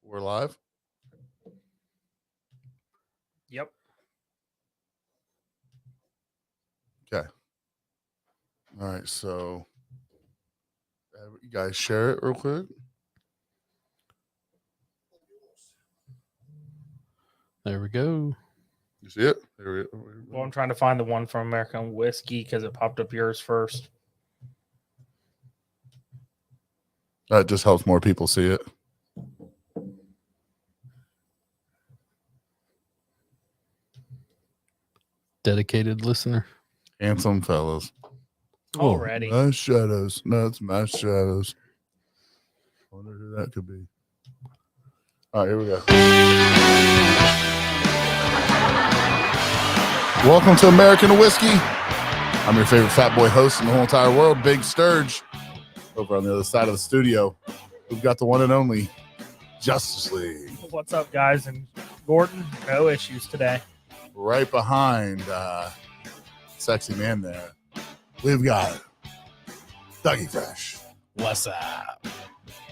We're live. Yep. Okay. All right. So, you guys share it real quick. There we go. You see it? There we go. Well, I'm trying to find the one from American Whiskey because it popped up yours first. That just helps more people see it. Dedicated listener. Handsome fellas. Already. Mass Shadows. No, it's Mass Shadows. I wonder who that could be. All right, here we go. Welcome to American Whiskey. I'm your favorite fat boy host in the whole entire world, Big Sturge. Over on the other side of the studio, we've got the one and only Justice League. What's up, guys? And Gordon, no issues today. Right behind sexy man there, we've got Dougie Fresh. What's up?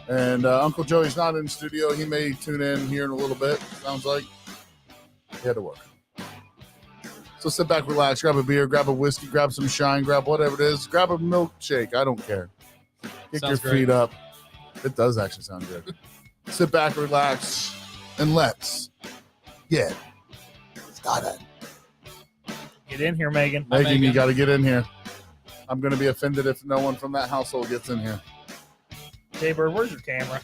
And Uncle Joey's not in the studio. He may tune in here in a little bit. Sounds like he had to work. So sit back, relax, grab a beer, grab a whiskey, grab some shine, grab whatever it is. Grab a milkshake. I don't care. Kick Sounds your feet up. It does actually sound good. Sit back, relax, and let's get started. Get in here, Megan. Megan, you got to get in here. I'm going to be offended if no one from that household gets in here. Jaybird, where's your camera?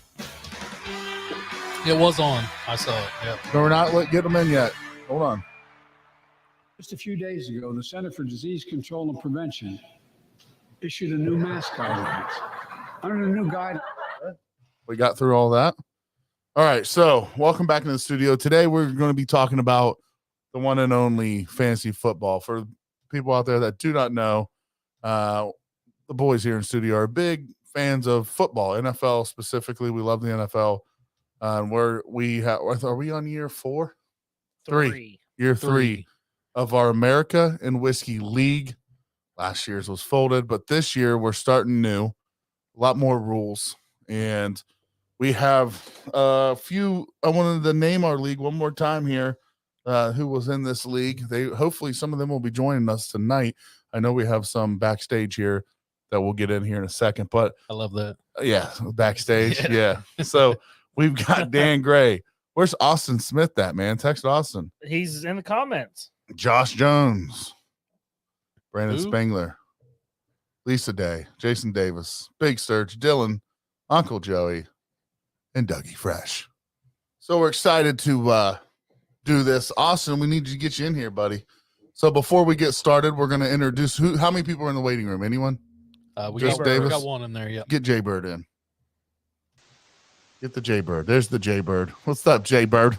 It was on. I saw it. Yep. No, we're not getting them in yet. Hold on. Just a few days ago, the Center for Disease Control and Prevention issued a new mask guidelines. Under the new guide, We got through all that. All right, so welcome back in the studio. Today we're going to be talking about the one and only fantasy football. For people out there that do not know, the boys here in studio are big fans of football, NFL specifically. We love the NFL. Are we on year 4? Year three of our America and Whiskey League. Last year's was folded, but this year we're starting new. A lot more rules, and we have a few. I wanted to name our league one more time here. Who was in this league? Hopefully some of them will be joining us tonight. I know we have some backstage here that we'll get in here in a second, but I love that. yeah, backstage. Yeah. So we've got Dan Gray. Where's Austin Smith at, man? Text Austin. He's in the comments. Josh Jones. Brandon Who? Spangler. Lisa Day. Jason Davis. Big Sturge. Dylan. Uncle Joey. And Dougie Fresh. So we're excited to do this. Austin, we need to get you in here, buddy. So before we get started, we're going to introduce how many people are in the waiting room? Anyone? We Just got, Davis? we got one in there. Yep. Get Jaybird in. Get the Jaybird. There's the Jaybird. What's up, Jaybird?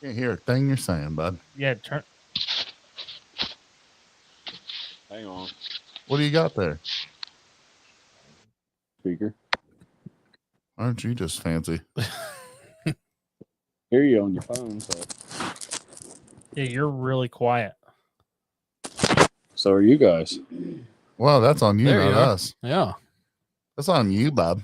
Can't hear a thing you're saying, bud. Yeah, turn. Hang on. What do you got there? Speaker. Aren't you just fancy? Hear you on your phone, so Yeah, you're really quiet. are you guys. Well, that's on you, There you not are. us. Yeah. That's on you, Bob.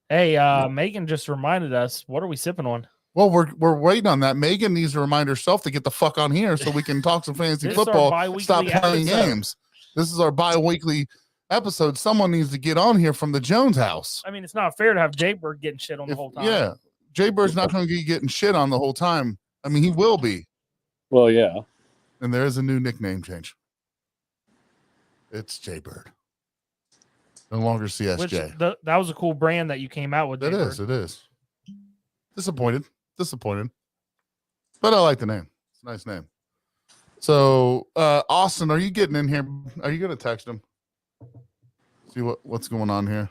Hey, Megan just reminded us. What are we sipping on? Well, we're waiting on that. Megan needs to remind herself to get the fuck on here so we can talk some fantasy This is our football. bi-weekly Stop playing episode. games. This is our bi-weekly episode. Someone needs to get on here from the Jones house. I mean, it's not fair to have Jaybird getting shit on the whole time. Yeah. Jaybird's not going to be getting shit on the whole time. I mean, he will be. Well, yeah. And there is a new nickname change. It's Jaybird. No longer CSJ. Which that was a cool brand that you came out with. It Jaybird. is. It is. Disappointed. But I like the name. It's a nice name. So, Austin, are you getting in here? Are you going to text him? See what's going on here?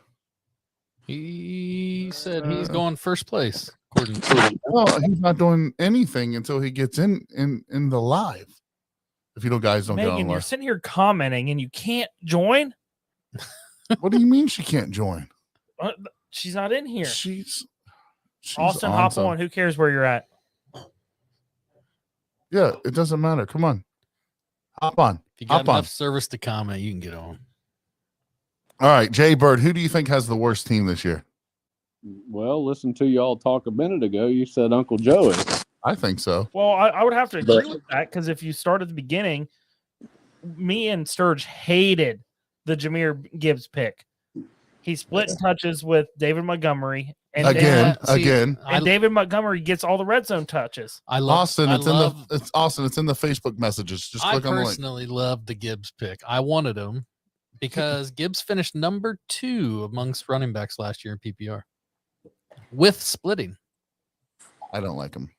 He said he's going first place. According Well, he's not doing anything until he gets in the live. If you guys don't get Megan, on you're live. sitting here commenting and you can't join. What do you mean she can't join? She's not in here. She's Austin, hop some- on. Who cares where you're at? Yeah, it doesn't matter. Come on. Hop on. if you got Hop on. enough service to comment, you can get on. All right, Jay Bird, who do you think has the worst team this year? Well, listen to y'all talk a minute ago. You said Uncle Joey. I think so. Well, I would have to agree But- with that because if you start at the beginning, me and Sturge hated the Jameer Gibbs pick. He split in touches with David Montgomery, and Again. and David Montgomery gets all the red zone touches. I love Austin, I it's love, in the Austin. It's in the Facebook messages. Just I click on the link. personally love the Gibbs pick. I wanted him because Gibbs finished number 2 amongst running backs last year in PPR with splitting. I don't like him.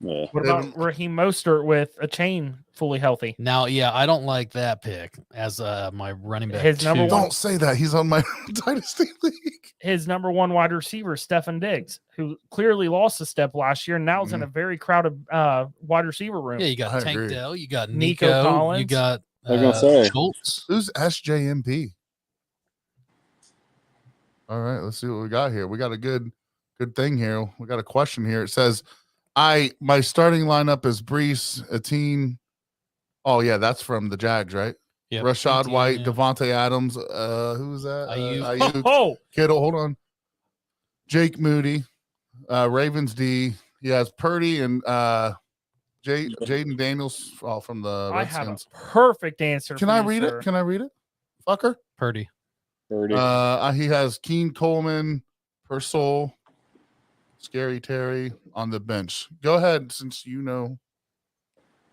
Yeah. What David- about Raheem Mostert with a chain fully healthy? Now, yeah, I don't like that pick as my running back. His number 2. one- Don't say that. He's on my dynasty league. His number one wide receiver, Stefan Diggs, who clearly lost a step last year and now is in a very crowded wide receiver room. Yeah, you got I Tank agree. Dell, you got Nico Nico, Collins. you got I was gonna say. Schultz. Who's SJMP? All right, let's see what we got here. We got a good thing here. We got a question here. It says, my starting lineup is Brees, Etienne. Oh yeah, that's from the Jags, right? Yep, Rashad Etienne, White, yeah. Devontae Adams. Who's that? Ayuk. Ayuk, Oh, Kittle. Hold on. Jake Moody, Ravens D. He has Purdy and Jaden Daniels from the I have a Redskins. perfect answer. Can for I you, read sir. it? Can I read it? Fucker. Purdy. Purdy. He has Keen Coleman, Purcell, Scary Terry on the bench. Go ahead, since you know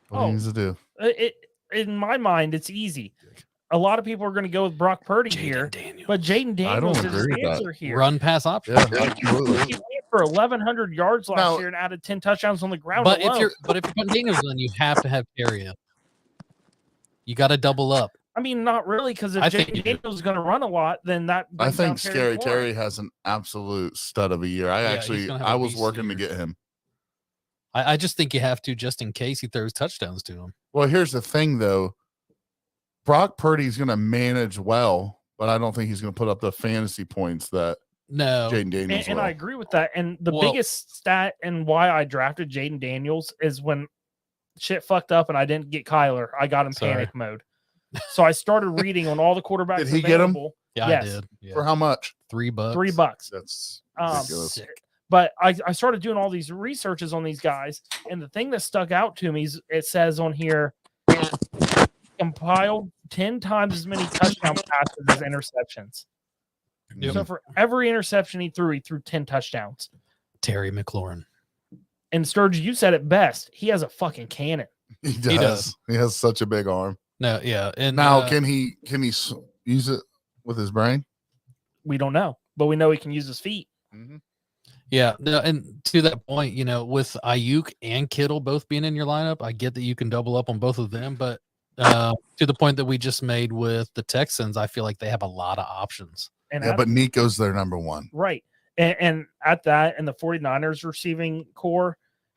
what he Oh. needs to do. In my mind, it's easy. A lot of people are going to go with Brock Purdy here, Daniel. but Jaden I don't Daniels is his agree with that. answer here. Run pass option. Yeah, absolutely. He went for 1,100 yards last Now- year and added 10 touchdowns on the ground. But alone. if you're putting Daniels in, you have to have carry up. You got to double up. I mean, not really, because if I think Jaden you do. Daniels is going to run a lot, then that I brings down think Scary Forward. Terry has an absolute stud of a year. Yeah, he's gonna have I a was beast working to year. get him. I just think you have to, just in case he throws touchdowns to him. Well, here's the thing, though. Brock Purdy's going to manage well, but I don't think he's going to put up the fantasy points that No, Jaden Daniels And will. I agree with that. And the Well- biggest stat and why I drafted Jaden Daniels is when shit fucked up and I didn't get Kyler, I got in Sorry. panic mode. So I started reading on all the quarterbacks. Did he get 'em? available. yeah, yes. I did. Yeah. For how much? $3. $3. That's Um, ridiculous. Sick. But I started doing all these researches on these guys, and the thing that stuck out to me is it says on here compiled 10 times as many touchdown passes as interceptions. Yep. So for every interception he threw 10 touchdowns. Terry McLaurin. And Sturge, you said it best. He has a fucking cannon. He does. does. He has such a big arm. No, yeah. And Now, can he use it with his brain? We don't know, but we know he can use his feet. yeah, no, and to that point, with Ayuk and Kittle both being in your lineup, I get that you can double up on both of them, but to the point that we just made with the Texans, I feel like they have a lot of options. And Yeah, at- but Nico's their number one. right. And at that, and the 49ers receiving core,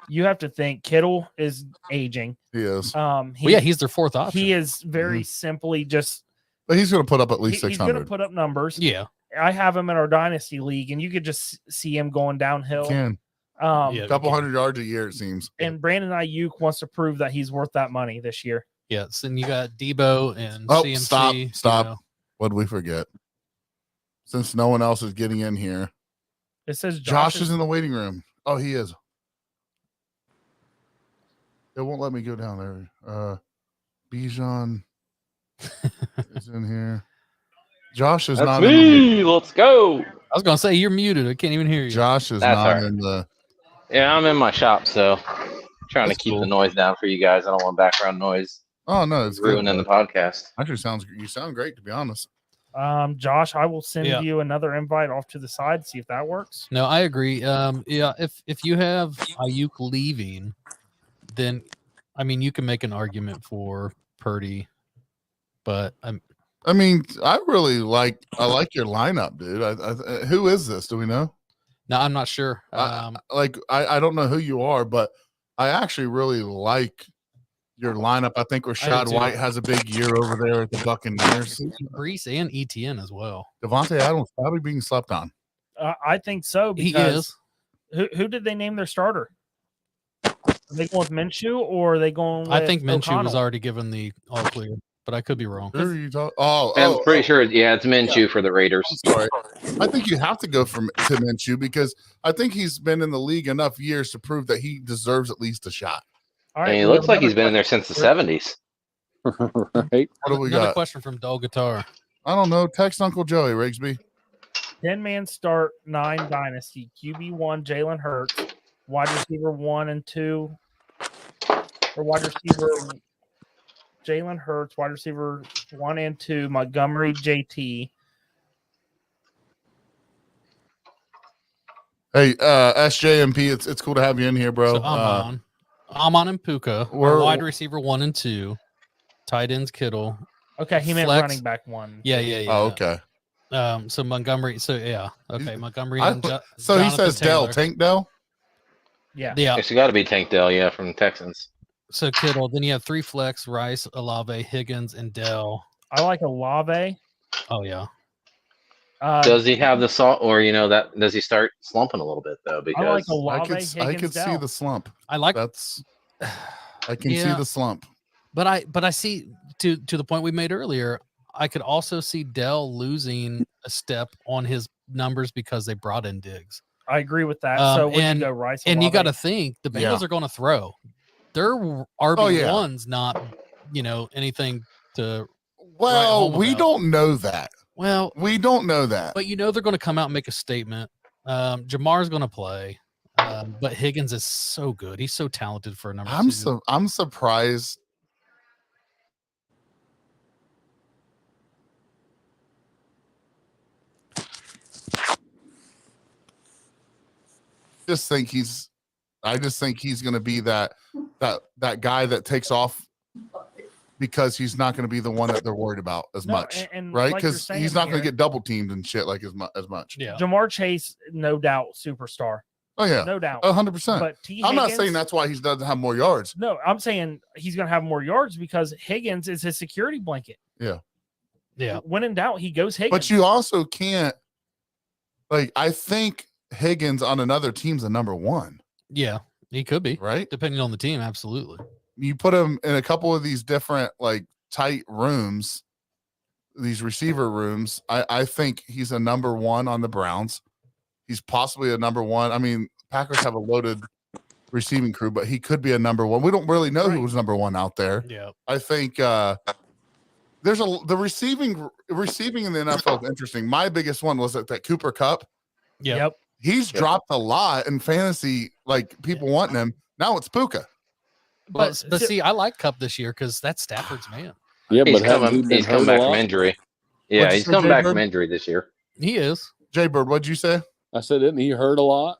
you have to think Kittle is aging. He is, Well, yeah, he's their fourth option. he is very simply just but he's going to put up at least he's going to 600. put up numbers. Yeah, I have him in our dynasty league, and you could just see him going downhill. Can Um, Yeah. couple hundred yards a year, it seems. And Brandon Ayuk wants to prove that he's worth that money this year. yes, and you got Debo and Oh, CMC. stop. What did we forget? Since no one else is getting in here, It says Josh is in the waiting room. Oh, he is. It won't let me go down there. Bijan is in here. Josh is That's not in the, me. Let's go. I was gonna say you're muted. I can't even hear you. Josh is That's not all right. in the Yeah, I'm in my shop, so trying That's to keep cool. the noise down for you guys. I don't want background noise Oh no, it's good. ruining the podcast. Actually you sound great, to be honest. Josh, I will send Yeah. you another invite off to the side, see if that works. No, I agree. Yeah, if you have Ayuk leaving, then I mean you can make an argument for Purdy, but I mean, I like your lineup, dude. Who is this? Do we know? no, I'm not sure. I don't know who you are, but I actually really like your lineup. I think Rashad too. White has a big year over there at the Buccaneers. Brees and ETN as well. Devontae Adams probably being slept on. I think so He because is. who did they name their starter? Are they going with Minshew or are they going with I think Minshew was O'Connell? already given the all clear. but I could be wrong. Who are you talking? I'm pretty sure. Yeah, it's Minshew for the Raiders. I'm sorry. I think you have to go to Minshew because I think he's been in the league enough years to prove that he deserves at least a shot. All I mean, it we have looks like he's another been in there since the 70s. Right? What do we Another got? question from Dull Guitar. I don't know. Text Uncle Joey Rigsby. 10-man start 9 dynasty. QB1 Jalen Hurts, wide receiver 1 and 2, or wide receiver Jalen Hurts, wide receiver 1 and 2 Montgomery JT. Hey, SJMP, it's cool to have you in here, bro. So Amon and Puka are we're- wide receiver 1 and 2. Tight ends Kittle. Okay, he meant Flex. running back 1. Yeah. Oh, okay. So Montgomery. So yeah. Okay, Montgomery. I- And So he Jonathan says Dell, Taylor. Tank Dell. Yeah. Yeah. It's got to be Tank Dell, yeah, from the Texans. So Kittle. Then you have 3 flex: Rice, Olave, Higgins, and Dell. I like Olave. Oh yeah. Does he have the salt, or that? Does he start slumping a little bit though? I Because like I Olave. could Higgins, see Dell. the slump. I like. That's I can see Yeah. the slump. But I see to the point we made earlier. I could also see Dell losing a step on his numbers because they brought in Diggs. I agree with that. Um, So would and- you go Rice? And you Olave? got to think the Bengals Yeah. are going to throw. They're RB1's not, anything to. Well, home we about. don't know that. Well, We don't know that. but they're going to come out and make a statement. Jamar's going to play, but Higgins is so good. He's so talented for a number two. I'm surprised. I just think he's going to be that guy that takes off because he's not going to be the one that they're worried about as No, much, and right? like you're Because saying he's not going here- to get double teamed and shit like as much. Yeah. Jamar Chase, no doubt, superstar, Oh yeah, no doubt. 100%. But T. I'm not Higgins- saying that's why he doesn't have more yards. No, I'm saying he's going to have more yards because Higgins is his security blanket. Yeah. When in doubt, he goes Higgins. But you also can't, I think Higgins on another team's a number one, Yeah. He could be, right? depending on the team. Absolutely. You put him in a couple of these different tight rooms, these receiver rooms. I think he's a number one on the Browns. He's possibly a number one. I mean, Packers have a loaded receiving crew, but he could be a number one. We don't really know who Right. was number one out there. Yeah. I think there's the receiving in the NFL is interesting. My biggest one was that Cooper Cup. Yeah. Yep. He's dropped a lot in fantasy, people wanting him. Now it's Puka. But see, I like Cup this year because that's Stafford's man. Yeah, He's but hasn't he coming. been He's coming hurt a back from lot? injury. Yeah, What'd you he's say, coming back Jay from Bird? injury this year. He is. Jay Bird, what'd you say? I said, isn't he hurt a lot?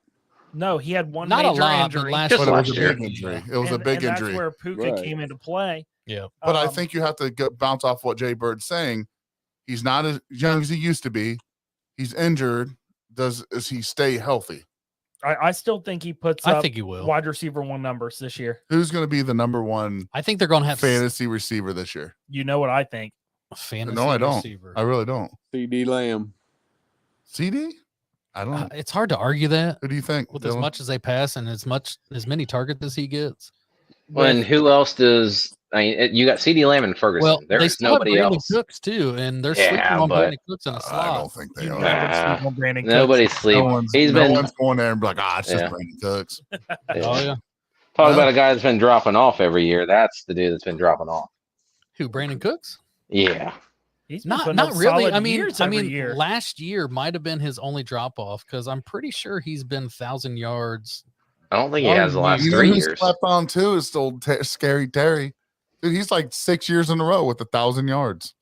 No, he had one Not a major lot, but injury. last Just But it was last a year. big injury. It was a and- big and injury. That's where Puka Right. came into play. Yeah. But I Um, think you have to bounce off what Jay Bird's saying. He's not as young as he used to be. He's injured. Does he stay healthy? I still think he puts I up think he will. wide receiver 1 numbers this year. Who's going to be the number one I think they're going to have fantasy receiver this year? You know what I think. fantasy No, I don't. receiver. I really don't. CD Lamb. CD? I don't. It's hard to argue that Who do you think? with as Dylan? much as they pass and as many targets as he gets. When who else does? I mean, you got CeeDee Lamb and Ferguson. Well, There they is still have nobody Brandon else. Cooks too, and they're Yeah, sleeping on but- Brandon Cooks in a I slot. don't think they You are. never Nah. sleep on Brandon Cooks. Nobody's sleep. No one's, He's no been one's going there and be like, it's just Yeah. Brandon Cooks. Oh yeah, talk about a guy that's been dropping off every year. That's the dude that's been dropping off. who Brandon Cooks? Yeah, He's been Not putting up really. solid I mean, years every year. last year might have been his only drop off because I'm pretty sure he's been 1,000 yards. I don't think he has the last You know 3 who years. slept on too is still Scary Terry. Dude, he's 6 years in a row with 1,000 yards.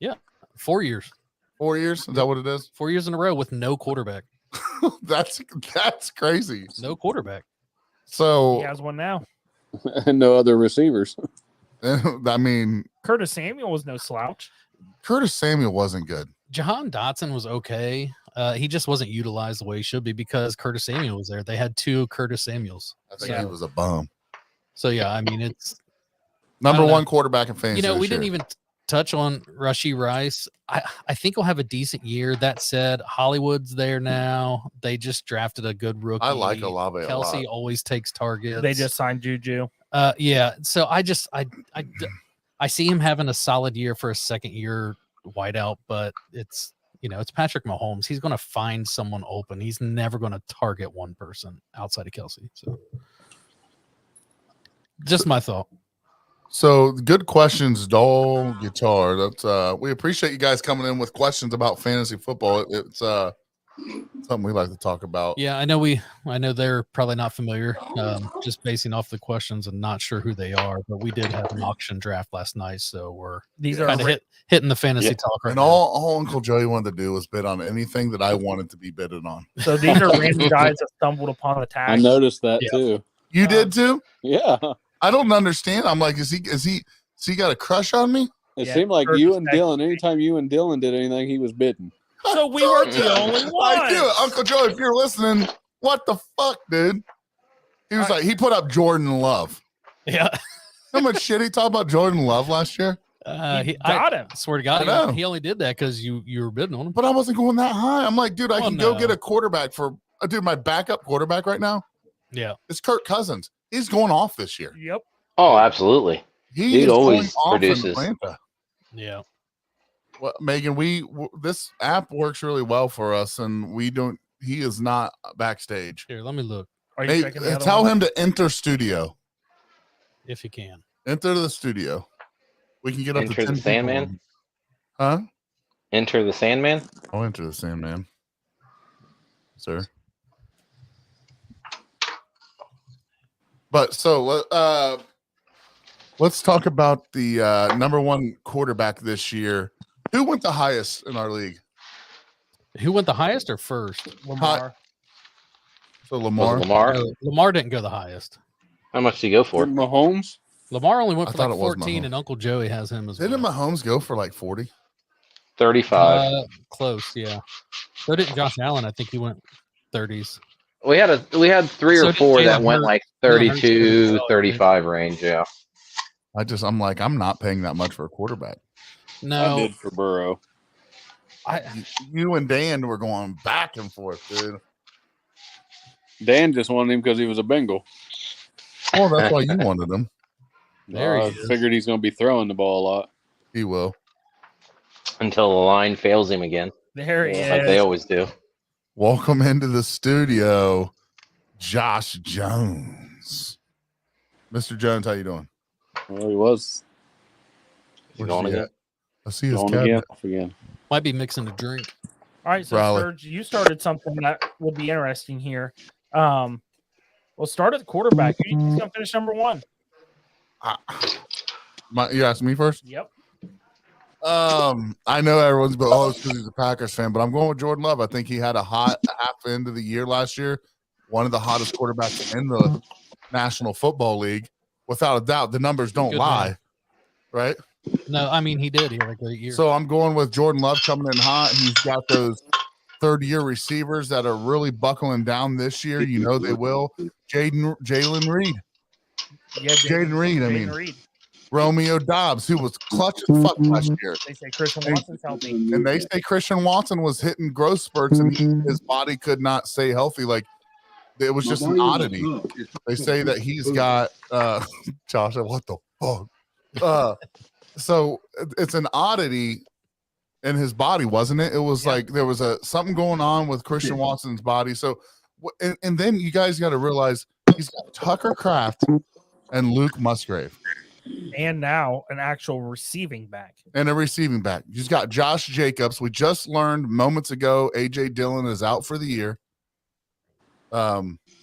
4 years, 4 years? Is that what it is? 4 years in a row with no quarterback. that's crazy. No quarterback. So He has one now. And no other receivers. I mean, Curtis Samuel was no slouch. Curtis Samuel wasn't good. Jahan Dotson was okay. He just wasn't utilized the way he should be because Curtis Samuel was there. They had 2 Curtis Samuels. I think Yeah. he was a bum. So yeah, I mean it's Number don't know. one quarterback in fantasy. we this didn't year. even touch on Rashee Rice. I think he'll have a decent year. That said, Hollywood's there now. They just drafted a good rookie. I like Olave a Kelsey lot. always takes targets. They just signed Juju. yeah. So I I see him having a solid year for a second year wideout, but it's Patrick Mahomes. He's going to find someone open. He's never going to target one person outside of Kelsey. So just my thought. So good questions, Dole Guitar. That's we appreciate you guys coming in with questions about fantasy football. It's something we like to talk about. Yeah, I know they're probably not familiar, just basing off the questions and not sure who they are, but we did have an auction draft last night, so we're These are kind of hitting the fantasy talk right And now. all Uncle Joey wanted to do was bid on anything that I wanted to be bidded on. so these are random guys that stumbled upon the I tag. noticed that Yeah. too. You did too? Yeah. I don't understand. I'm like, is he got a crush on me? It Yeah, seemed like first you and second. Dylan, anytime you and Dylan did anything, he was bidding. So we were the only I do. ones. Uncle Joe, if you're listening, what the fuck, dude? He was like, he put up Jordan Love. Yeah, How much shit he talked about Jordan Love last year? He I got him. swear to I God, know. he only did that because you were bidding on him. But I wasn't going that high. I'm like, dude, I Oh, can go no. get a quarterback for dude. My backup quarterback right now Yeah, is Kirk Cousins. He's going off this year. Yep. Oh, absolutely. He He is always going off in produces. Atlanta. yeah. Well, Megan, this app works really well for us, and we don't. He is not backstage. Here, let me look Are you Hey, checking the other tell one? him to enter studio. if you can. Enter the studio. We can get up Enter to 10 the people Sandman? in. Huh? Enter the Sandman. I'll enter the Sandman, sir. But so let's talk about the number one quarterback this year. Who went the highest in our league? Who went the highest or first? Lamar. So Was Lamar. it Lamar? No, Lamar didn't go the highest. How much did he go for? Mahomes? Lamar only went I for thought like it was 14, Mahomes. and Uncle Joey has him as Didn't well. Mahomes go for like 40? 35. Close, yeah. So didn't Josh Allen. I think he went 30s. We had three So or did four that Jalen went Hurts. like Jalen Hurts did as 32, well, right? 35 range. Yeah. I'm like, I'm not paying that much for a quarterback. I No, did for Burrow. You and Dan were going back and forth, dude. Dan just wanted him because he was a Bengal. Well, that's why you wanted him. There he I is. figured he's going to be throwing the ball a lot. He will. Until the line fails him again, There he like they is. always do. Welcome into the studio, Josh Jones. Mr. Jones, how you doing? Well, he was He's going again. I see his going cabinet. again. Off again. might be mixing a drink. All right, so Raleigh. Serge, you started something that would be interesting here. We'll start at the quarterback. Who's going to finish number one? You asked me first? Yep. I know everyone's but it's because he's a Packers fan, but I'm going with Jordan Love. I think he had a hot half end of the year last year, one of the hottest quarterbacks in the National Football League, without a doubt. The numbers don't Good lie, man. right? No, I mean he did. He had a great year. So I'm going with Jordan Love coming in hot. He's got those third-year receivers that are really buckling down this year. You know they will. Jalen Reed, Yeah, Jaden Reed. I Jaden mean Reed. Romeo Dobbs, who was clutch as fuck last year. They say Christian Watson's healthy. And they say Christian Watson was hitting growth spurts and his body could not stay healthy. Like it was just an oddity. They say that he's got Josh, what the fuck? So it's an oddity in his body, wasn't it? It was like there was something going on with Christian Watson's body. So and then you guys got to realize he's got Tucker Kraft and Luke Musgrave. And now an actual receiving back. And a receiving back. He's got Josh Jacobs. We just learned moments ago AJ Dillon is out for the year,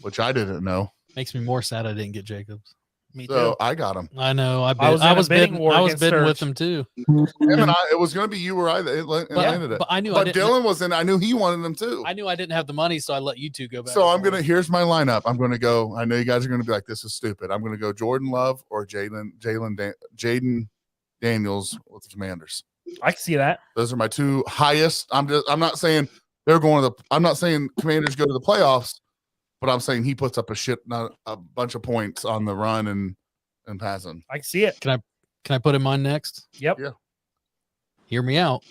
which I didn't know. Makes me more sad I didn't get Jacobs. Me So too. I got him. I know. I was in a bidding war I was against bidding with Serge. him too. Him and I, it was going to be you or I that landed it. But I knew I But didn't. Dylan was in. I knew he wanted them too. I knew I didn't have the money, so I let you two go back. So and I'm forth. gonna. Here's my lineup. I'm gonna go. I know you guys are gonna be like, "This is stupid." I'm gonna go Jordan Love or Jaden Daniels with the Commanders. I can see that. Those are my two highest. I'm not saying they're going to the. I'm not saying Commanders go to the playoffs, but I'm saying he puts up a bunch of points on the run and passing. I can see it. Can I put in mine next? Yep. Yeah. Hear me out.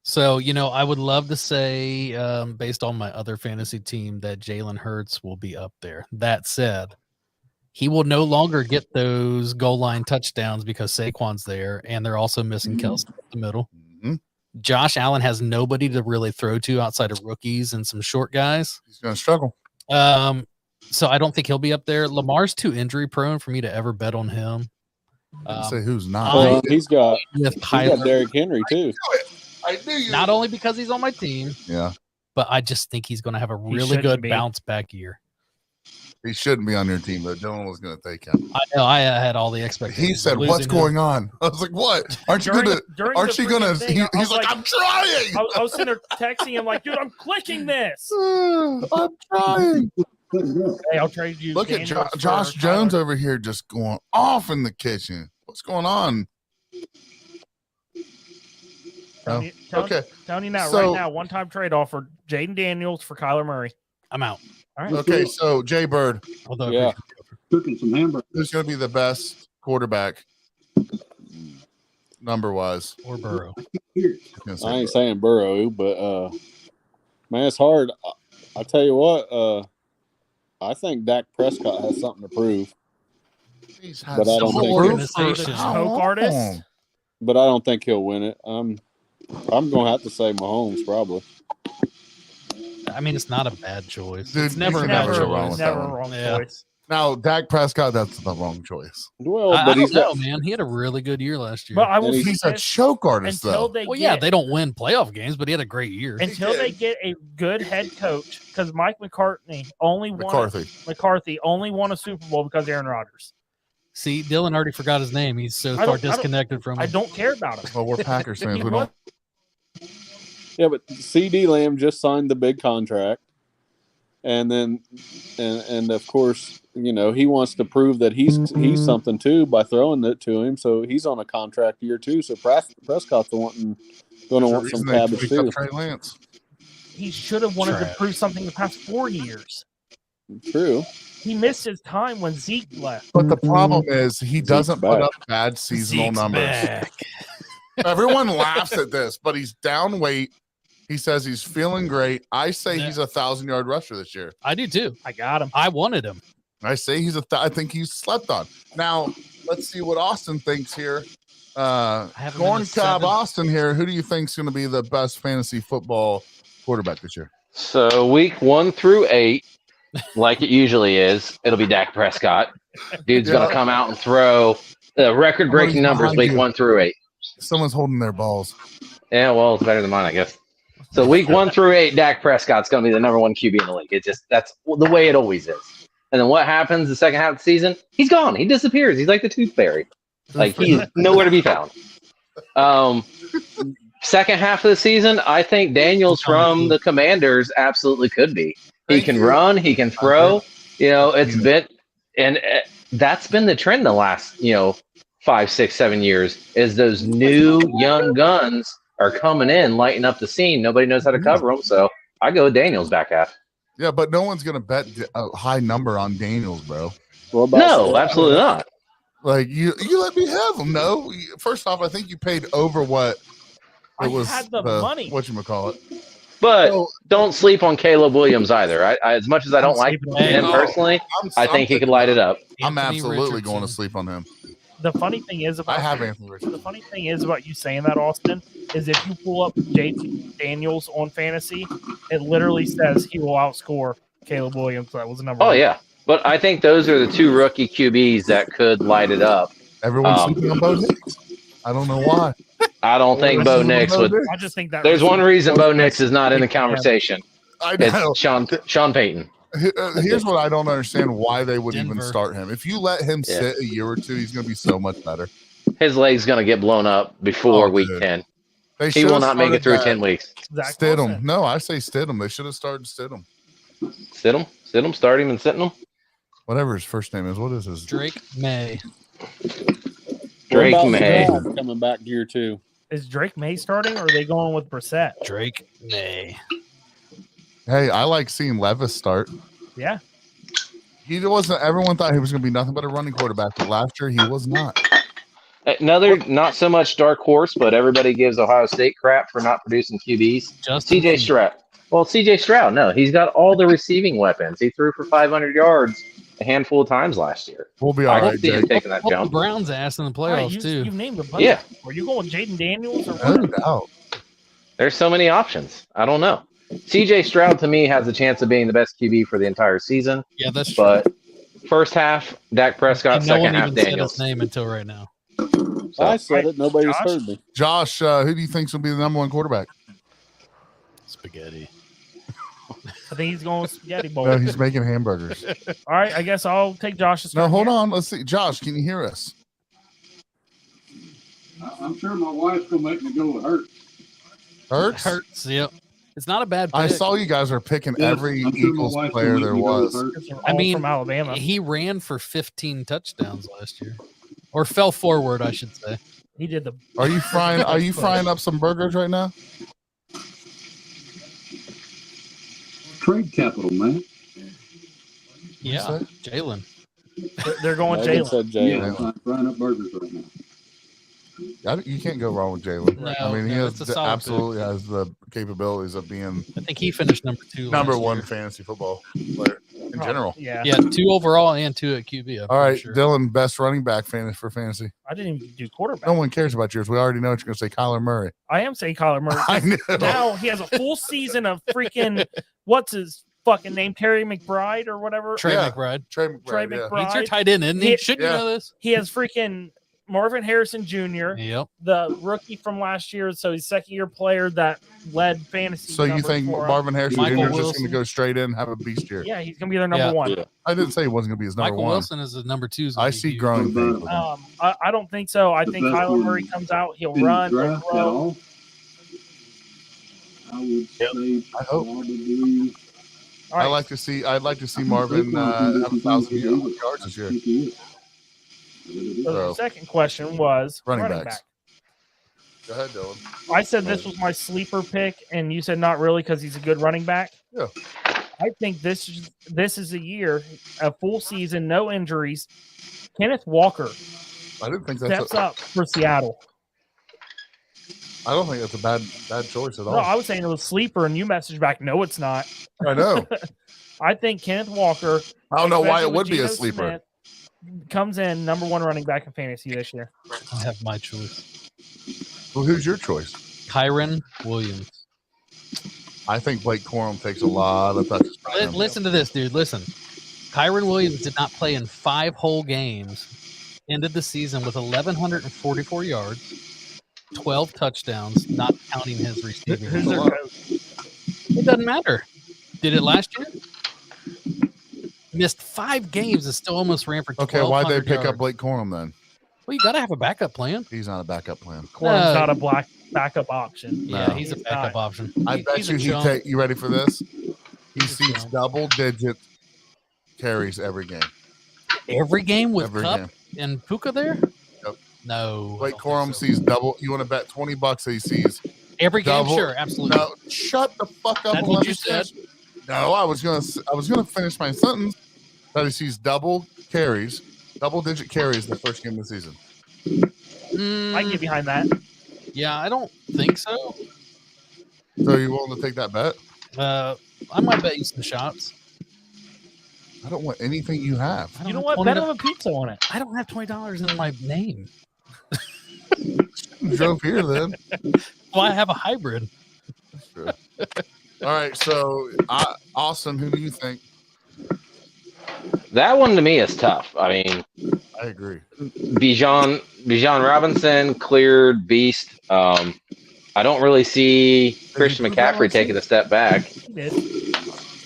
So, I would love to say, based on my other fantasy team, that Jalen Hurts will be up there. That said, he will no longer get those goal line touchdowns because Saquon's there, and they're also missing Kelsey at the middle. Mhm. Josh Allen has nobody to really throw to outside of rookies and some short guys. He's going to struggle. So I don't think he'll be up there. Lamar's too injury prone for me to ever bet on him. I'd say who's not. Well, he's got With Derrick Henry too. I knew you. not only because he's on my team, Yeah, but I just think he's going to have a really shouldn't good be. bounce back year. he shouldn't be on your team, but Dylan was going to take him. I know I had all the expectations. He said, of "What's losing going on?" I was like, "What? Aren't you During- going to? during Aren't the you going to?" freaking thing, I He's was like, "I'm trying. I was sitting there texting him like, dude, I'm clicking this. I'm trying." Hey, I'll trade you. Look at Daniels for Josh Jones Tyler. over here just going off in the kitchen. What's going on? Telling Okay. telling you now, So- right now, one-time trade offer: Jaden Daniels for Kyler Murray. I'm out. All right. Okay. So Jay Bird, Although Yeah. Cooking some hamburgers. who's going to be the best quarterback number wise? or Burrow. I ain't saying Burrow, but man, it's hard. I tell you what, I think Dak Prescott has something to prove, but I don't think organization. Coke artist. but I don't think he'll win it. I'm gonna have to say Mahomes probably. I mean, it's not a bad choice. Dude, it's never you a can bad never choice. go wrong with that never one. a wrong Yeah. choice. Now, Dak Prescott, that's the wrong choice. Well, I but don't he's know, got, man. He had a really good year last year. But I will And say He's a this, choke artist, until though. they well, get, yeah, they don't win playoff games, but he had a great year. until they get a good head coach, because Mike McCarthy only won a Super Bowl because of Aaron Rodgers. See, Dylan already forgot his name. He's so I far don't- disconnected from I him. don't care about him. Well, we're Packers fans. He We don't. yeah, but CD Lamb just signed the big contract, and then and of course, you know, he wants to prove that he's something too by throwing it to him. So he's on a contract year too. So Prescott's going to want some cabbage too. Trey Lance. He should have wanted to Trash. prove something the past 4 years. True. He missed his time when Zeke left. But the problem is he doesn't put back. up bad seasonal Zeke's numbers. back. Everyone laughs at this, but he's down weight. He says he's feeling great. I say he's a 1,000-yard rusher this year. I do too. I got him. I wanted him. I say I think he's slept on. Now, let's see what Austin thinks here. have him in Corn the Cob 7th. Austin here. Who do you think is going to be the best fantasy football quarterback this year? So week 1 through 8, like it usually is, it'll be Dak Prescott. Dude's Yeah. gonna come out and throw record-breaking Somebody's numbers behind week you. 1 through 8. Someone's holding their balls. Yeah, well, it's better than mine, I guess. So week 1 through 8, Dak Prescott's going to be the number 1 QB in the league. That's the way it always is. And then what happens the second half of the season? He's gone. He disappears. He's like the tooth fairy. Like he's nowhere to be found. Second half of the season, I think Daniels from the Commanders absolutely could be. He Thank can you. run. He can throw. You know, it's been and that's been the trend the last 5, 6, 7 years. Is those new young guns are coming in, lighting up the scene. Nobody knows how to cover them, so I go with Daniels back half. Yeah, but no one's going to bet a high number on Daniels, bro. What about No, absolutely not. Like you let me have him. No, first off, I think you paid over what I had the money. What you call it? But So, don't sleep on Caleb Williams either. I as much as I don't I'm like sleeping on him him. personally, I think he could light it up. I'm Anthony absolutely going to Richardson. sleep on him. The funny thing is about I have Anthony the Richardson. funny thing is about you saying that, Austin, is if you pull up JT Daniels on fantasy, it literally says he will outscore Caleb Williams. That was the number Oh one. yeah, but I think those are the 2 rookie QBs that could light it up. Everyone's Um, sleeping on Bo Nix. I don't know why. I don't think Bo Nix would. I just think that There's one reason Bo Nix is not in the conversation. I know. It's Sean Payton. Here's what I don't understand: why they would even Denver. start him. If you let him Yeah. sit a year or two, he's going to be so much better. His leg's gonna get blown up before Oh, week dude. 10. They He should will have not make it started through that 10 weeks. Zach Stidham. Wilson. No, I say Stidham. They should have started Stidham. Sit him, start him, and sit him. Whatever his first name is. What is his? Drake May. Drake What about May. Stroud coming back year 2? Is Drake May starting, or are they going with Brissett? Drake May. Hey, I like seeing Levis start. Yeah, He wasn't. Everyone thought he was going to be nothing but a running quarterback, but last year he was not. Another not so much dark horse, but everybody gives Ohio State crap for not producing QBs. Justin CJ Stroud. Well, CJ Stroud, no, he's got all the receiving weapons. He threw for 500 yards a handful of times last year. We'll be I all can right, see him Jake. taking that Help the jump. Browns ass in the All right, playoffs too. you've named a bunch. Yeah. Are you going Jaden Daniels or No what? doubt. There's so many options. I don't know. CJ Stroud to me has a chance of being the best QB for the entire season, Yeah, that's true. but first half Dak Prescott, And no second one half even said Daniels. his name until right now. So, I said it. Nobody's Josh? heard me. Josh, who do you think's will be the number one quarterback? Spaghetti. I think he's going with spaghetti bowl. No, he's making hamburgers. All right, I guess I'll take Josh's. No, turn hold here. on. Let's see. Josh, can you hear us? I'm sure my wife's gonna make me go with Hurts. Hurts? Hurts. Yep. It's not a bad pick. I saw you guys are picking Yes, every I'm sure my Eagles wife's player gonna make there me go with was. Hurts. Because they're I all mean, from Alabama. He ran for 15 touchdowns last year, or fell forward, I should say. He did the. Are you frying? Are you frying up some burgers right now? Trade capital, man. Yeah, say? Jalen. They're going Megan Jalen. said Yeah, Jalen. I'm frying up burgers right now. You can't go wrong with Jalen. No, I mean, he no, has it's a solid absolutely has the capabilities of being I think he finished number 2. number last one year. fantasy football player in general. Yeah. Yeah, 2 overall and 2 at QB. I'm All right, pretty sure. Dylan, best running back for fantasy. I didn't even do quarterback. No one cares about yours. We already know what you're going to say. Kyler Murray. I am saying Kyler Murray. I know. Now he has a full season of freaking what's his fucking name, Terry McBride or whatever. Trey Yeah. McBride. Trey McBride. Trey yeah. McBride. He's your tight end, isn't he? He- Shouldn't yeah. you know this? He has freaking Marvin Harrison Jr., Yep. the rookie from last year. So he's second-year player that led fantasy. So you numbers think for him. Marvin Harrison Michael Jr. is just going Wilson. to go straight in and have a beast year? Yeah, he's gonna be their number Yeah. one. Yeah. I didn't say he wasn't going to be his number Michael one. Wilson is his number 2. I see growing pains with him. I don't think so. I The think best Kyler one Murray comes out, he'll In the run, he'll draft at throw. all, I would say I hope. probably. All right. I'd like to see I think Marvin Saquon can do have some 1,000 things with the yards Eagles. this I year. think he is. So the So- second question was Running running backs. back. Go ahead, Dylan. I said this was my sleeper pick, and you said not really because he's a good running back. Yeah. I think this is a year, a full season, no injuries. Kenneth Walker I didn't think steps that's. up for Seattle. I don't think that's a bad choice at all. No, I was saying it was sleeper, and you messaged back, no, it's not. I know. I think Kenneth Walker. I don't know why especially it would with be a Geno sleeper. Smith, comes in number one running back in fantasy this year. I have my choice. Well, who's your choice? Kyron Williams. I think Blake Corum takes a lot of touches. from him. Listen to this, dude. Listen. Kyron Williams did not play in 5 whole games. Ended the season with 1,144 yards, 12 touchdowns, not counting his receiving. Who's their lot. coach? It doesn't matter. Did it last year? Missed 5 games and still almost ran for 12 Okay, why'd they pick up Blake Corum then? Well, you got to have a backup plan. He's not a backup plan. Corn's No. not a backup option. Yeah, No. he's a He's backup not. option. I bet He's you a he chump. take. You ready for this? He He's a sees chump. double-digit carries every game. Every game with Every Cup game. and Puka there? Yep. No. I Blake don't think Corum so. sees double. You want to bet $20 that he sees Every game, double- sure, absolutely. No, shut the fuck up. That's and what let you me said. finish. No, I was gonna finish my sentence. That he sees double carries, double-digit carries the first game of the season. I can get behind that. Yeah, I don't think so. So are you willing to take that bet? I might bet you some shots. I don't want anything you have. I don't You know have what? Bet $20 him a pizza on it. I don't have $20 in my name. You drove here then. Well, I have a hybrid. All right, so Austin, who do you think? That one to me is tough. I mean, I agree. Bijan Robinson, cleared beast. I don't really see Christian proved McCaffrey that taking a step back. He did.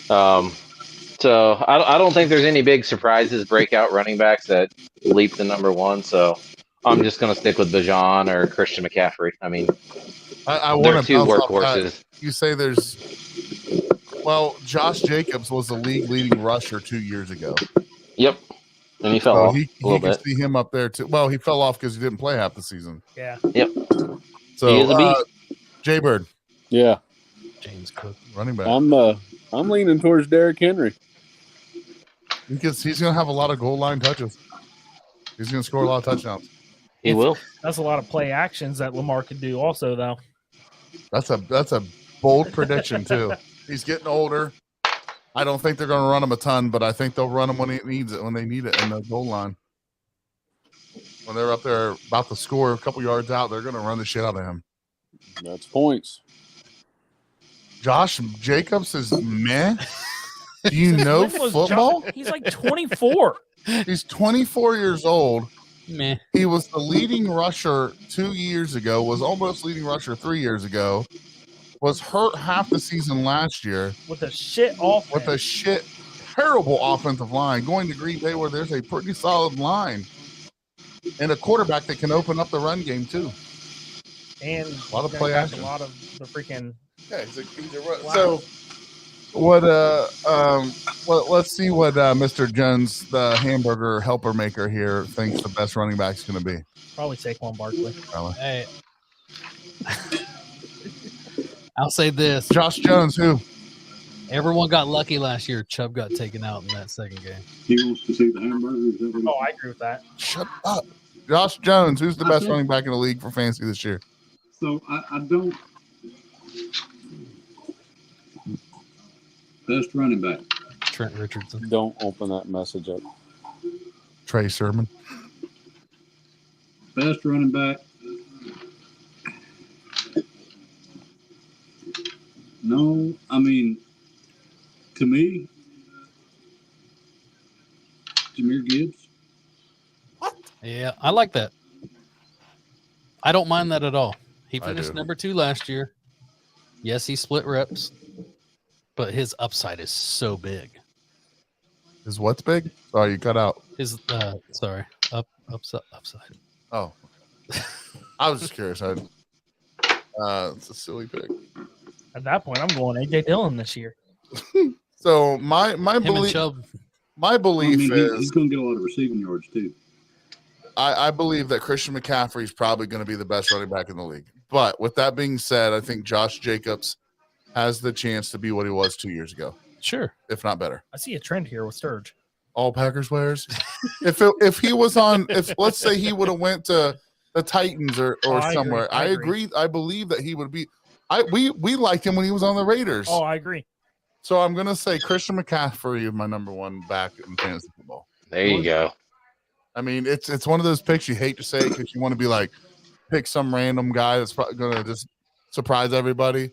So I don't think there's any big surprises, breakout running backs that leap to number one. So I'm just going to stick with Bijan or Christian McCaffrey. I mean, I they're want to two bounce off that. workhorses. You say Josh Jacobs was the league leading rusher 2 years ago. Yep. And he fell So off he a little can bit. see him up there too. Well, he fell off because he didn't play half the season. Yeah. So He is a beast. Jay Bird, Yeah, James Cook. running back. I'm leaning towards Derrick Henry. Because he's going to have a lot of goal line touches. He's going to score a lot of touchdowns. He will. That's a lot of play actions that Lamar could do also, though. That's a bold prediction too. He's getting older. I don't think they're going to run him a ton, but I think they'll run him when it needs it, when they need it in the goal line. When they're up there about to score a couple yards out, they're going to run the shit out of him. That's points. Josh Jacobs is meh. Do you know When was football? He's like 24. He's 24 years old. Meh. He was the leading rusher 2 years ago, was almost leading rusher 3 years ago, was hurt half the season last year With a shit offense. with a terrible offensive line, going to Green Bay where there's a pretty solid line and a quarterback that can open up the run game too. And A lot of he's play gonna catch action. a lot of the freaking. Yeah, Wow. So what let's see what Mr. Jones, the hamburger helper maker here, thinks the best running back is going to be. Probably Saquon Barkley. Hey. I'll say this. Josh Jones, who? Everyone got lucky last year. Chubb got taken out in that second game. He wants to see the hamburgers. Oh, I agree with that. Shut up. Josh Jones, who's the best running back in the league for fantasy this year? So I don't. Best running back. Trent Richardson. Don't open that message up. Trey Sermon. Best running back. No, I mean, to me, Jahmyr Gibbs. Yeah, I like that. I don't mind that at all. He I finished do. number 2 last year. Yes, he split reps, but his upside is so big. Is what's big? Sorry, you cut out. His upside. Oh. I was just curious. It's a silly pick. At that point, I'm going AJ Dillon this year. So my Him and belief Chubb. my belief he's is going to get a lot of receiving yards too. I believe that Christian McCaffrey is probably going to be the best running back in the league. But with that being said, I think Josh Jacobs has the chance to be what he was 2 years ago, Sure. if not better. I see a trend here with Sturge. All Packers players. if he was on, if let's say he would have went to the Titans or I agree. somewhere, I I agree. agree. I believe that he would be. We liked him when he was on the Raiders. Oh, I agree. So I'm gonna say Christian McCaffrey is my number one back in fantasy football. There you go. I mean, it's one of those picks you hate to say because you want to be like pick some random guy that's probably gonna just surprise everybody,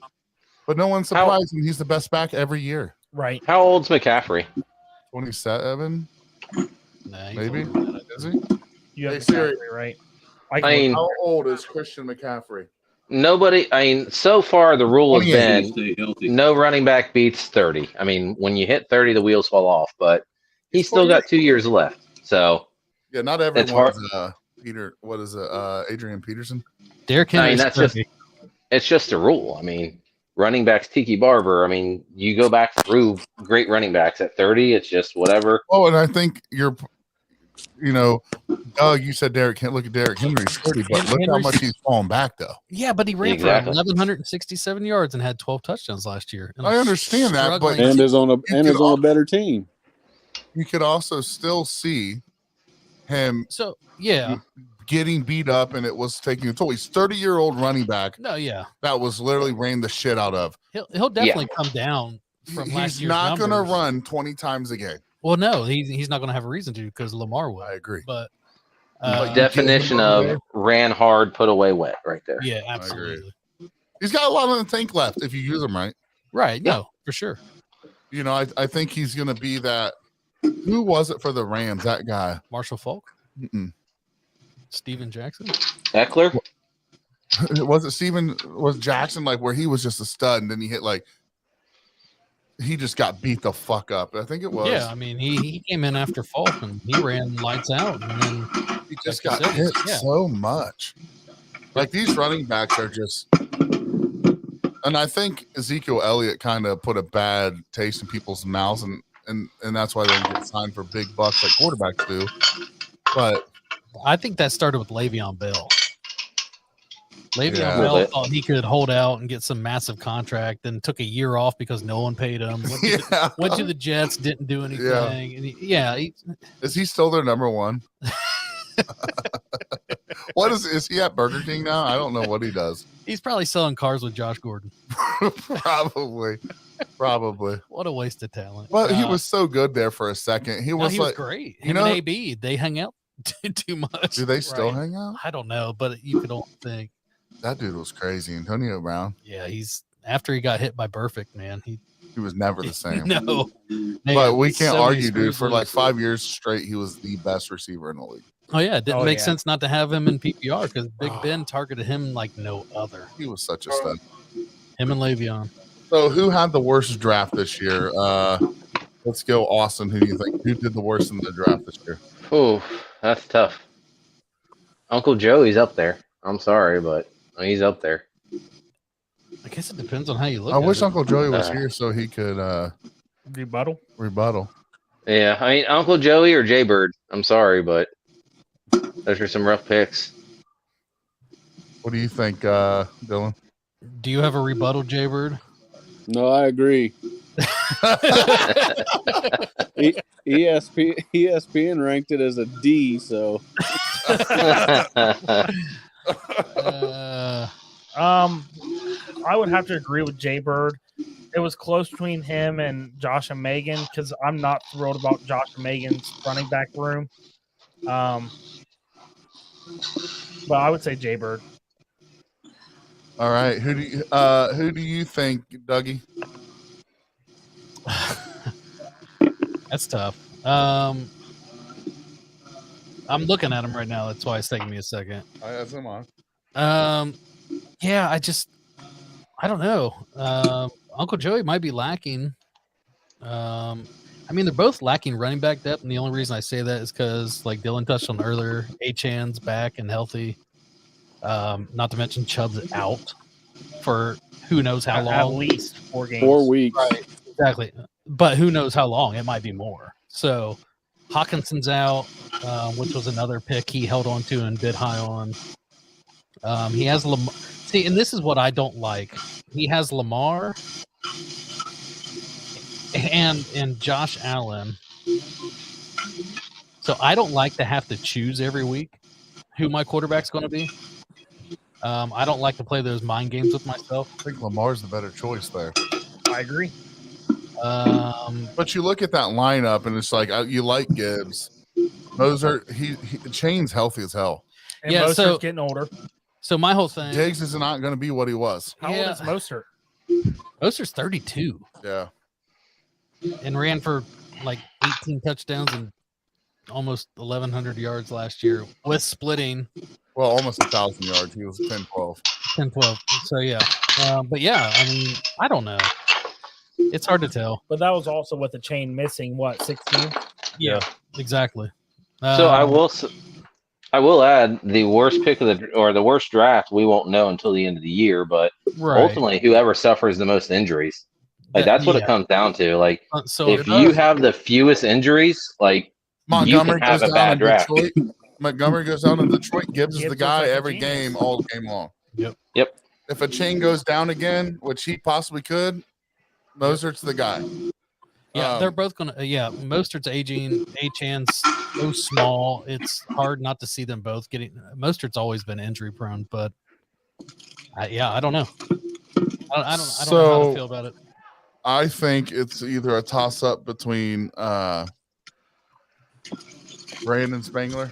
but no one's surprised him. He's the best back every year. Right. How old's McCaffrey? 27, Nah, he's maybe. older than that. Is he? You Hey, have Siri. McCaffrey, right? I mean, How old is Christian McCaffrey? nobody. I mean, so far the rule has 28. been Stay healthy. no running back beats 30. I mean, when you hit 30, the wheels fall off. But he's still got 2 years left. So Yeah, not It's everyone's Peter. What is it? Adrian Peterson. Derrick I mean, Henry's that's just 30. it's just a rule. I mean, running backs, Tiki Barber. I mean, you go back through great running backs at 30. It's just whatever. Oh, and I think Doug, you said Derrick. Look at Derrick Henry's 30, but look how Henry's- much he's fallen back though. Yeah, but he ran Exactly. for 1,167 yards and had 12 touchdowns last year. And I I'm understand that, but- struggling And to- is on a could al- better team. You could also still see him so yeah, getting beat up, and it was taking a toll. He's 30-year-old running back no, yeah, that was literally ran the shit out of. he'll definitely come down from last He's year's not going to numbers. run 20 times a game. Well, no, he's not going to have a reason to because Lamar will. I agree. But But you Definition get him of ran hard, put away wet, right there. yeah, agree. absolutely. He's got a lot on the tank left if you use him right. Right? No, for sure. I think he's going to be that. Who was it for the Rams? That guy. Marshall Falk, Mm-mm. Steven Jackson. Eckler. Was it Steven? Was Jackson like where he was just a stud and then he hit he just got beat the fuck up? I think it was. Yeah, I mean he came in after Falk and he ran lights out and then He just like got you hit said, yeah. so much. Like these running backs are just. And I think Ezekiel Elliott kind of put a bad taste in people's mouths, and that's why they don't get signed for big bucks like quarterbacks do. But I think that started with Le'Veon Bell. Le'Veon Yeah. Bell Well, thought he could hold out and get some massive contract, then took a year off because no one paid him. yeah, Went to the Jets, didn't do anything. And he, is he still their number one? What is he at Burger King now? I don't know what he does. He's probably selling cars with Josh Gordon. Probably. What a waste of talent. Well, he was so good there for a second. He No, was he was like, great. you Him know- and AB, they hung out too much. do they still Right. hang out? I don't know, but you could only think. That dude was crazy. Antonio Brown, Yeah, he's after he got hit by Burfict, man. He he was never the same. no, But we can't so many argue, dude. screws For like loose. 5 years straight, he was the best receiver in the league. Oh yeah, it didn't Oh, make yeah. sense not to have him in PPR because Big Ben targeted him like no other. He was such a stud. Him and Le'Veon. So, who had the worst draft this year? Let's go, Austin. Who do you think? Who did the worst in the draft this year? Ooh, that's tough. Uncle Joey's up there. I'm sorry, but he's up there. I guess it depends on how you look. I at wish it. Uncle Joey was here so he could Rebuttal. rebuttal. Yeah, I mean Uncle Joey or Jay Bird. I'm sorry, but those are some rough picks. What do you think, Dylan? Do you have a rebuttal, Jaybird? No, I agree. ESPN ranked it as a D, so I would have to agree with Jay Bird. It was close between him and Josh and Megan because I'm not thrilled about Josh and Megan's running back room. But I would say Jay Bird. All right. Who do you think, Dougie? That's tough. I'm looking at him right now. That's why it's taking me a second. That's him on. Yeah, I don't know. Uncle Joey might be lacking. I mean, they're both lacking running back depth, and the only reason I say that is because, like Dylan touched on earlier, Achan's back and healthy. Not to mention Chubb's out for who knows how long. At least 4 games. 4 weeks. Exactly. But who knows how long? It might be more. So Hawkinson's out, which was another pick he held on to and bid high on. He has Lamar. See, and this is what I don't like. He has Lamar and Josh Allen. So I don't like to have to choose every week who my quarterback's going to be. I don't like to play those mind games with myself. I think Lamar's the better choice there. I agree. But you look at that lineup, and it's like you like Gibbs. Mozart, he Chain's healthy as hell. And Yeah, Mostert's so- getting older. So my whole thing, Diggs is not going to be what he was. How old is Mostert? Oster's 32 Yeah. and ran for like 18 touchdowns and almost 1,100 yards last year with splitting Well, almost 1,000 yards. He was 10-12. 10-12. So yeah, but yeah, I mean, I don't know. It's hard to tell. But that was also with the chain missing, what, 16? Yeah, exactly. So I will add the worst pick of the worst draft we won't know until the end of the year, but right. ultimately whoever suffers the most injuries. Like that's what it Yeah. comes down to. Like So if you have the fewest injuries, like Montgomery have goes a down bad in draft. Detroit. Montgomery goes down in Detroit. Gibbs is Gibbs the looks guy like a every genius. game, all game long. Yep. If a chain goes down again, which he possibly could, Mosert's the guy. yeah, they're both gonna. Yeah, Mostert's aging. Achan's so small. It's hard not to see them both getting. Mostert's always been injury prone, but I don't know. I don't know how to feel about it. I think it's either a toss up between Brandon Spangler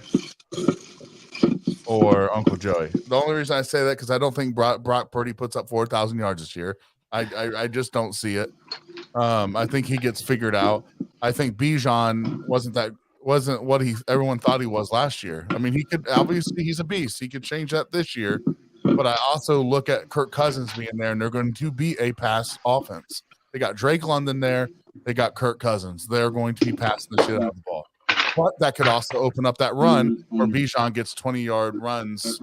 or Uncle Joey. The only reason I say that because I don't think Brock Purdy puts up 4,000 yards this year. I just don't see it. I think he gets figured out. I think Bijan wasn't what everyone thought he was last year. I mean, he could obviously he's a beast. He could change that this year. But I also look at Kirk Cousins being there, and they're going to be a pass offense. They got Drake London there. They got Kirk Cousins. They're going to be passing the shit out of the ball. But that could also open up that run where Bijan gets 20-yard runs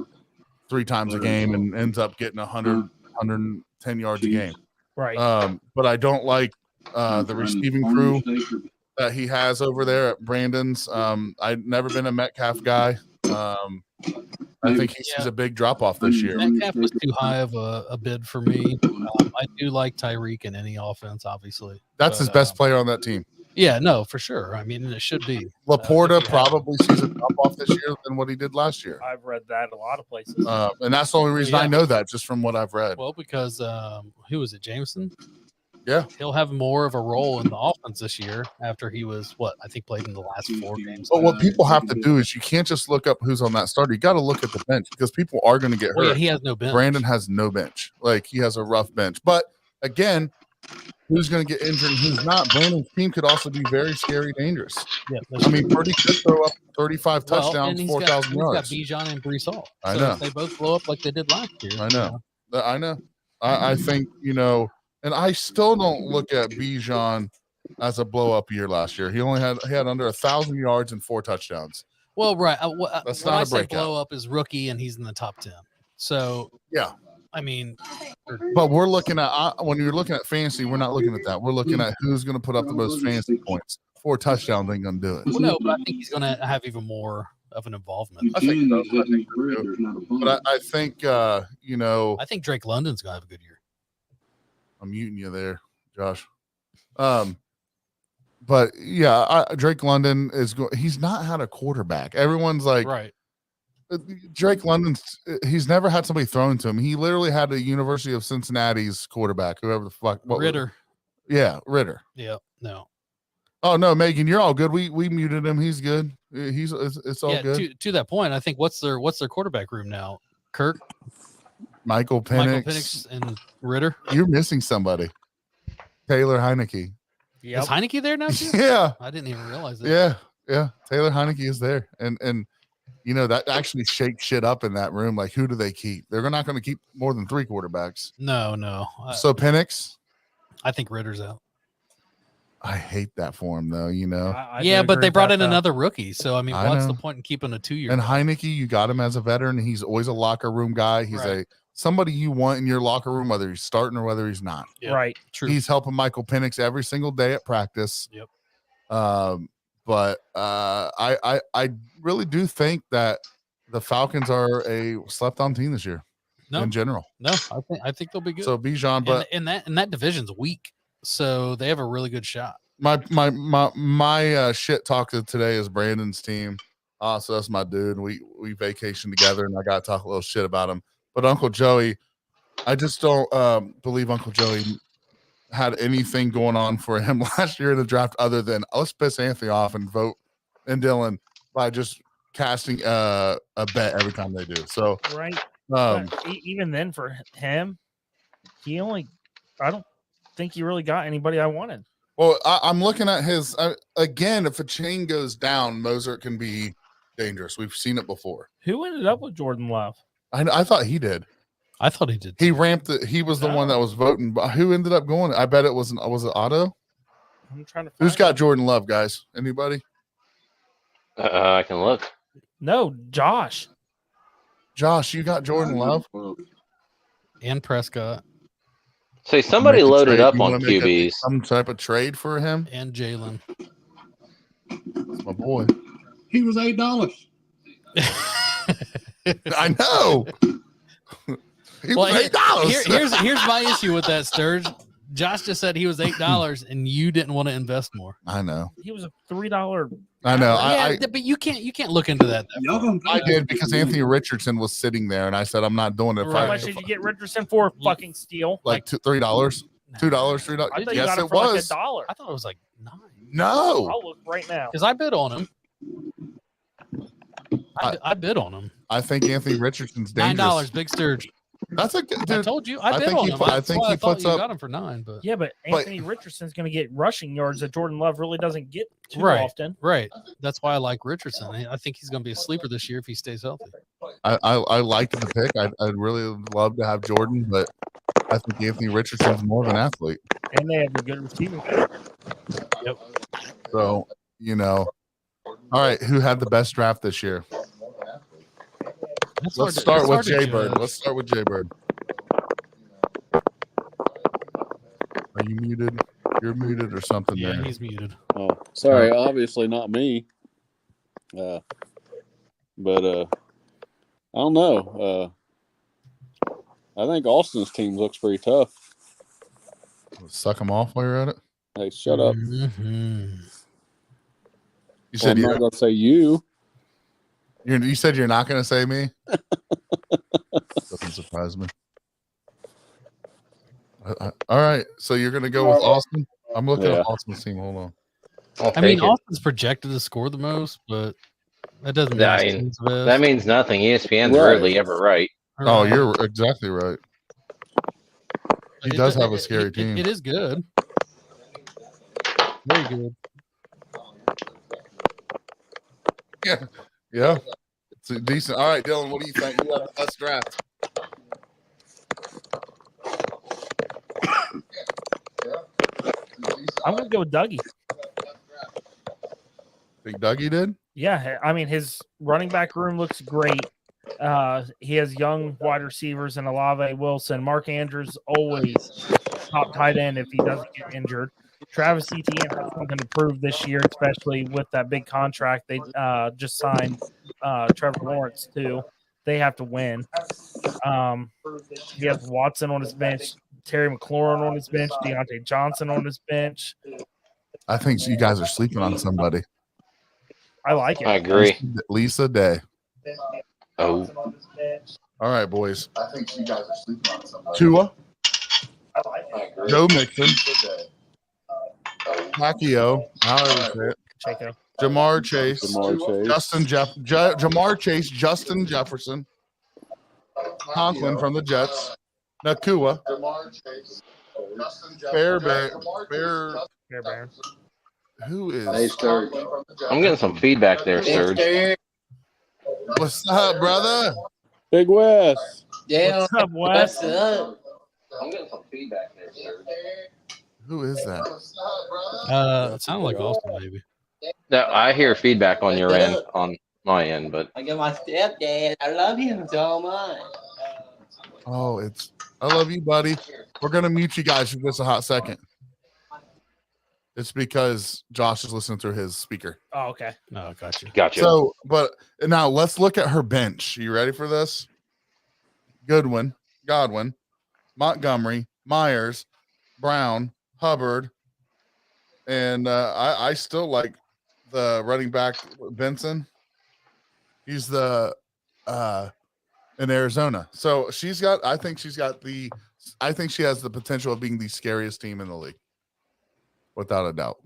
3 times a game and ends up getting 100, 110 yards a game. Right. But I don't like the receiving crew that he has over there at Brandon's. I've never been a Metcalf guy. I think he sees a big drop off this year. Metcalf was too high of a bid for me. I do like Tyreek in any offense, obviously. That's his best player on that team. Yeah, no, for sure. I mean, it should be. Laporta if you have- probably sees a drop off this year than what he did last year. I've read that a lot of places. And that's the only reason I Yeah. know that, just from what I've read. Well, because who was it, Jameson? Yeah. He'll have more of a role in the offense this year after he was I think played in the last 4 games. But what people have to do is you can't just look up who's on that starter. You got to look at the bench because people are going to get Well, yeah, hurt. he has no bench. Brandon has no bench. Like, he has a rough bench. But again, who's going to get injured and who's not? Brandon's team could also be very scary dangerous. Yeah, I mean, Purdy could throw up 35 well, touchdowns, and he's 4,000 yards. He's got Bijan and Brees Hall. I So know. if they both blow up like they did last year. I know. I know. I think, and I still don't look at Bijan as a blow up year last year. He had under 1,000 yards and 4 touchdowns. Well, right. That's when not I a say breakout. blow up is rookie and he's in the top 10. So Yeah. I mean, But we're looking at when you're looking at fantasy, we're not looking at that. We're looking at who's going to put up the most fantasy points. 4 touchdowns ain't going to do it. well, no, but I think he's going to have even more of an involvement. I think so. But I think I think Drake London's going to have a good year. I'm muting you there, Josh. But yeah, Drake London he's not had a quarterback. Everyone's like, Right. Drake London's he's never had somebody thrown to him. He literally had a University of Cincinnati's quarterback, whoever the fuck. Ritter. Yeah, Ritter. Yeah. No. Oh no, Megan, you're all good. We muted him. He's good. It's all Yeah. good. To that point, I think what's their quarterback room now? Kirk, Michael Michael Penix. Penix, and Ritter. You're missing somebody. Taylor Heineke. Yep. Is Heineke there now too? Yeah, I didn't even realize that. yeah. Taylor Heineke is there, and that actually shakes shit up in that room. Like, who do they keep? They're not going to keep more than 3 quarterbacks. No. So Penix, I think Ritter's out. I hate that for him though. I Yeah, do but agree they with brought that, in though. another rookie. So I mean, I what's know. the point in keeping a 2-year? And Heineke, you got him as a veteran. He's always a locker room guy. He's Right. somebody you want in your locker room, whether he's starting or whether he's not. Yeah. Right. True. He's helping Michael Penix every single day at practice. Yep. But I really do think that the Falcons are a slept-on team this year No, in general. no, I think they'll be good. So Bijan, but and that division's weak, so they have a really good shot. my shit talk of today is Brandon's team. So that's my dude. We vacationed together, and I got to talk a little shit about him. But Uncle Joey, I just don't believe Uncle Joey had anything going on for him last year in the draft other than let's piss Anthony off and vote and Dylan by just casting a bet every time they do. So Right. um, But even then, for him, I don't think he really got anybody I wanted. well, I'm looking at his again. If a chain goes down, Mozart can be dangerous. We've seen it before. Who ended up with Jordan Love? I thought he did. I thought he did. He ramped it. He was the one that was voting. But who ended up going? I bet it was it Otto? I'm trying to find Who's got Jordan Love, guys? Anybody? I can look. No, Josh. Josh, you got Jordan Love? And Prescott Say somebody Make a loaded trade. up You on wanna make QBs. some type of trade for him? and Jalen. That's my boy. He was $8. I know. He Well, was $8. here's my issue with that, Sturge. Josh just said he was $8, and you didn't want to invest more. I know. He was a $3. I know. But you can't look into that. Y'all gonna I did because Anthony Richardson was sitting there, and I said I'm not doing it. How Right. much did you get Richardson for? Fucking steal. like $3, $2, $3. I thought you Yes, got him it for like was. $1. I thought it was like 9 No, I'll look right now. because I bid on him. I bid on him. I think Anthony Richardson's dangerous. $9, big Sturge. That's a I dude. told you. I I bid think on he him. put- I That's think why he I thought puts you up- got him for 9. But Yeah, but Anthony Richardson's going to get rushing yards that Jordan Love really doesn't get too Right. often. right, that's why I like Richardson. I think he's going to be a sleeper this year if he stays healthy. I liked the pick. I'd really love to have Jordan, but I think Anthony Richardson's more of an athlete. And they have a good receiving. So, all right, who had the best draft this year? That's Let's hard start to- it's with hard to Jay Bird. judge. Let's start with Jay Bird. Are you muted? You're muted or something Yeah, there. he's muted. Oh, sorry, obviously not me. But I don't know. I think Austin's team looks pretty tough. Suck him off while you're at it. Hey, shut up. Mhm. You Well, said I'm not going to say you. you said you're not going to say me. Doesn't surprise me. All right, so you're going to go with Austin. I'm looking Yeah. at Austin's team. Hold on. I'll I mean, take it. Austin's projected to score the most, but that doesn't mean That, his I mean, team's the best. that means nothing. ESPN's Right. rarely ever right. Oh, Right. you're exactly right. He It does do- have a it- scary it- team. It is good. Very good. Yeah, it's a decent. All right, Dylan, what do you think? You got the best draft. I'm gonna go with Dougie. Big Dougie did. Yeah, I mean his running back room looks great. He has young wide receivers in Olave Wilson. Mark Andrews always top tight end if he doesn't get injured. Travis Etienne has something to prove this year, especially with that big contract they just signed. Trevor Lawrence too. They have to win. He has Watson on his bench, Terry McLaurin on his bench, Deontay Johnson on his bench. I think you guys are sleeping on somebody. I like it. I agree. Lisa Day. Oh, All right, boys. I think you guys are sleeping on somebody. Tua, Joe Mixon, Pacquiao, however you say it, Chaco. Jamar Chase, Jamar Chase. Jamar Chase, Justin Jefferson, Conklin from the Jets, Nakua, Fairbairn. Who is? I'm getting some feedback there, Serge. What's up, brother? Big West. Yeah, What's up, Wes? up? I'm getting some feedback there, Serge. Who is that? It sounded like Austin, maybe. No, I hear feedback on your end, on my end, but I got my stepdad. I love him so much. Oh, it's. I love you, buddy. We're gonna mute you guys for just a hot second. It's because Josh is listening through his speaker. Oh, okay. No, gotcha. gotcha. So, but now let's look at her bench. You ready for this? Godwin, Montgomery, Myers, Brown, Hubbard, and I still like the running back Benson. He's the in Arizona. So I think she has the potential of being the scariest team in the league. Without a doubt.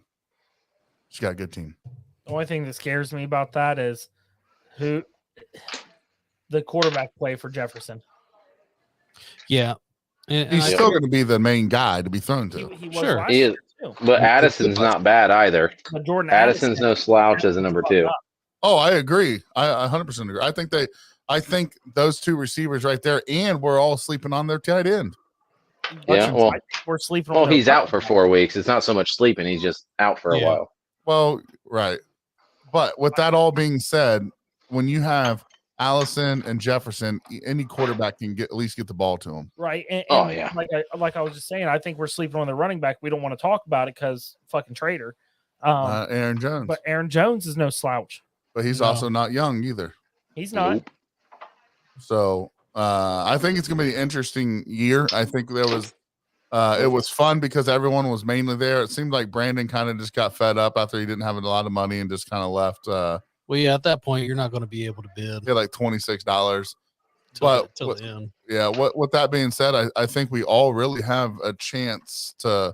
She's got a good team. The only thing that scares me about that is who the quarterback play for Jefferson. Yeah. And He's I- still going to be the main guy to be thrown to. He was Sure. last He is. year too. But Addison's not bad either. But Jordan Addison's no slouch as a number two. Oh, I agree. I 100% agree. I think those two receivers right there, and we're all sleeping on their tight end. Yeah, well, I think we're sleeping. well, on he's their- out for 4 weeks. It's not so much sleeping; he's just out for a Yeah. while. Well, right. But with that all being said, when you have Allison and Jefferson, any quarterback can at least get the ball to him. Right. And, Oh, yeah. Like I was just saying, I think we're sleeping on the running back. We don't want to talk about it because fucking traitor. Aaron Jones. But Aaron Jones is no slouch. But he's No. also not young either. He's not. Nope. So I think it's going to be an interesting year. I think there was it was fun because everyone was mainly there. It seemed like Brandon kind of just got fed up after he didn't have a lot of money and just kind of left. well, yeah, at that point, you're not going to be able to bid He had like $26. till, But till what- the end. Yeah. With that being said, I think we all really have a chance to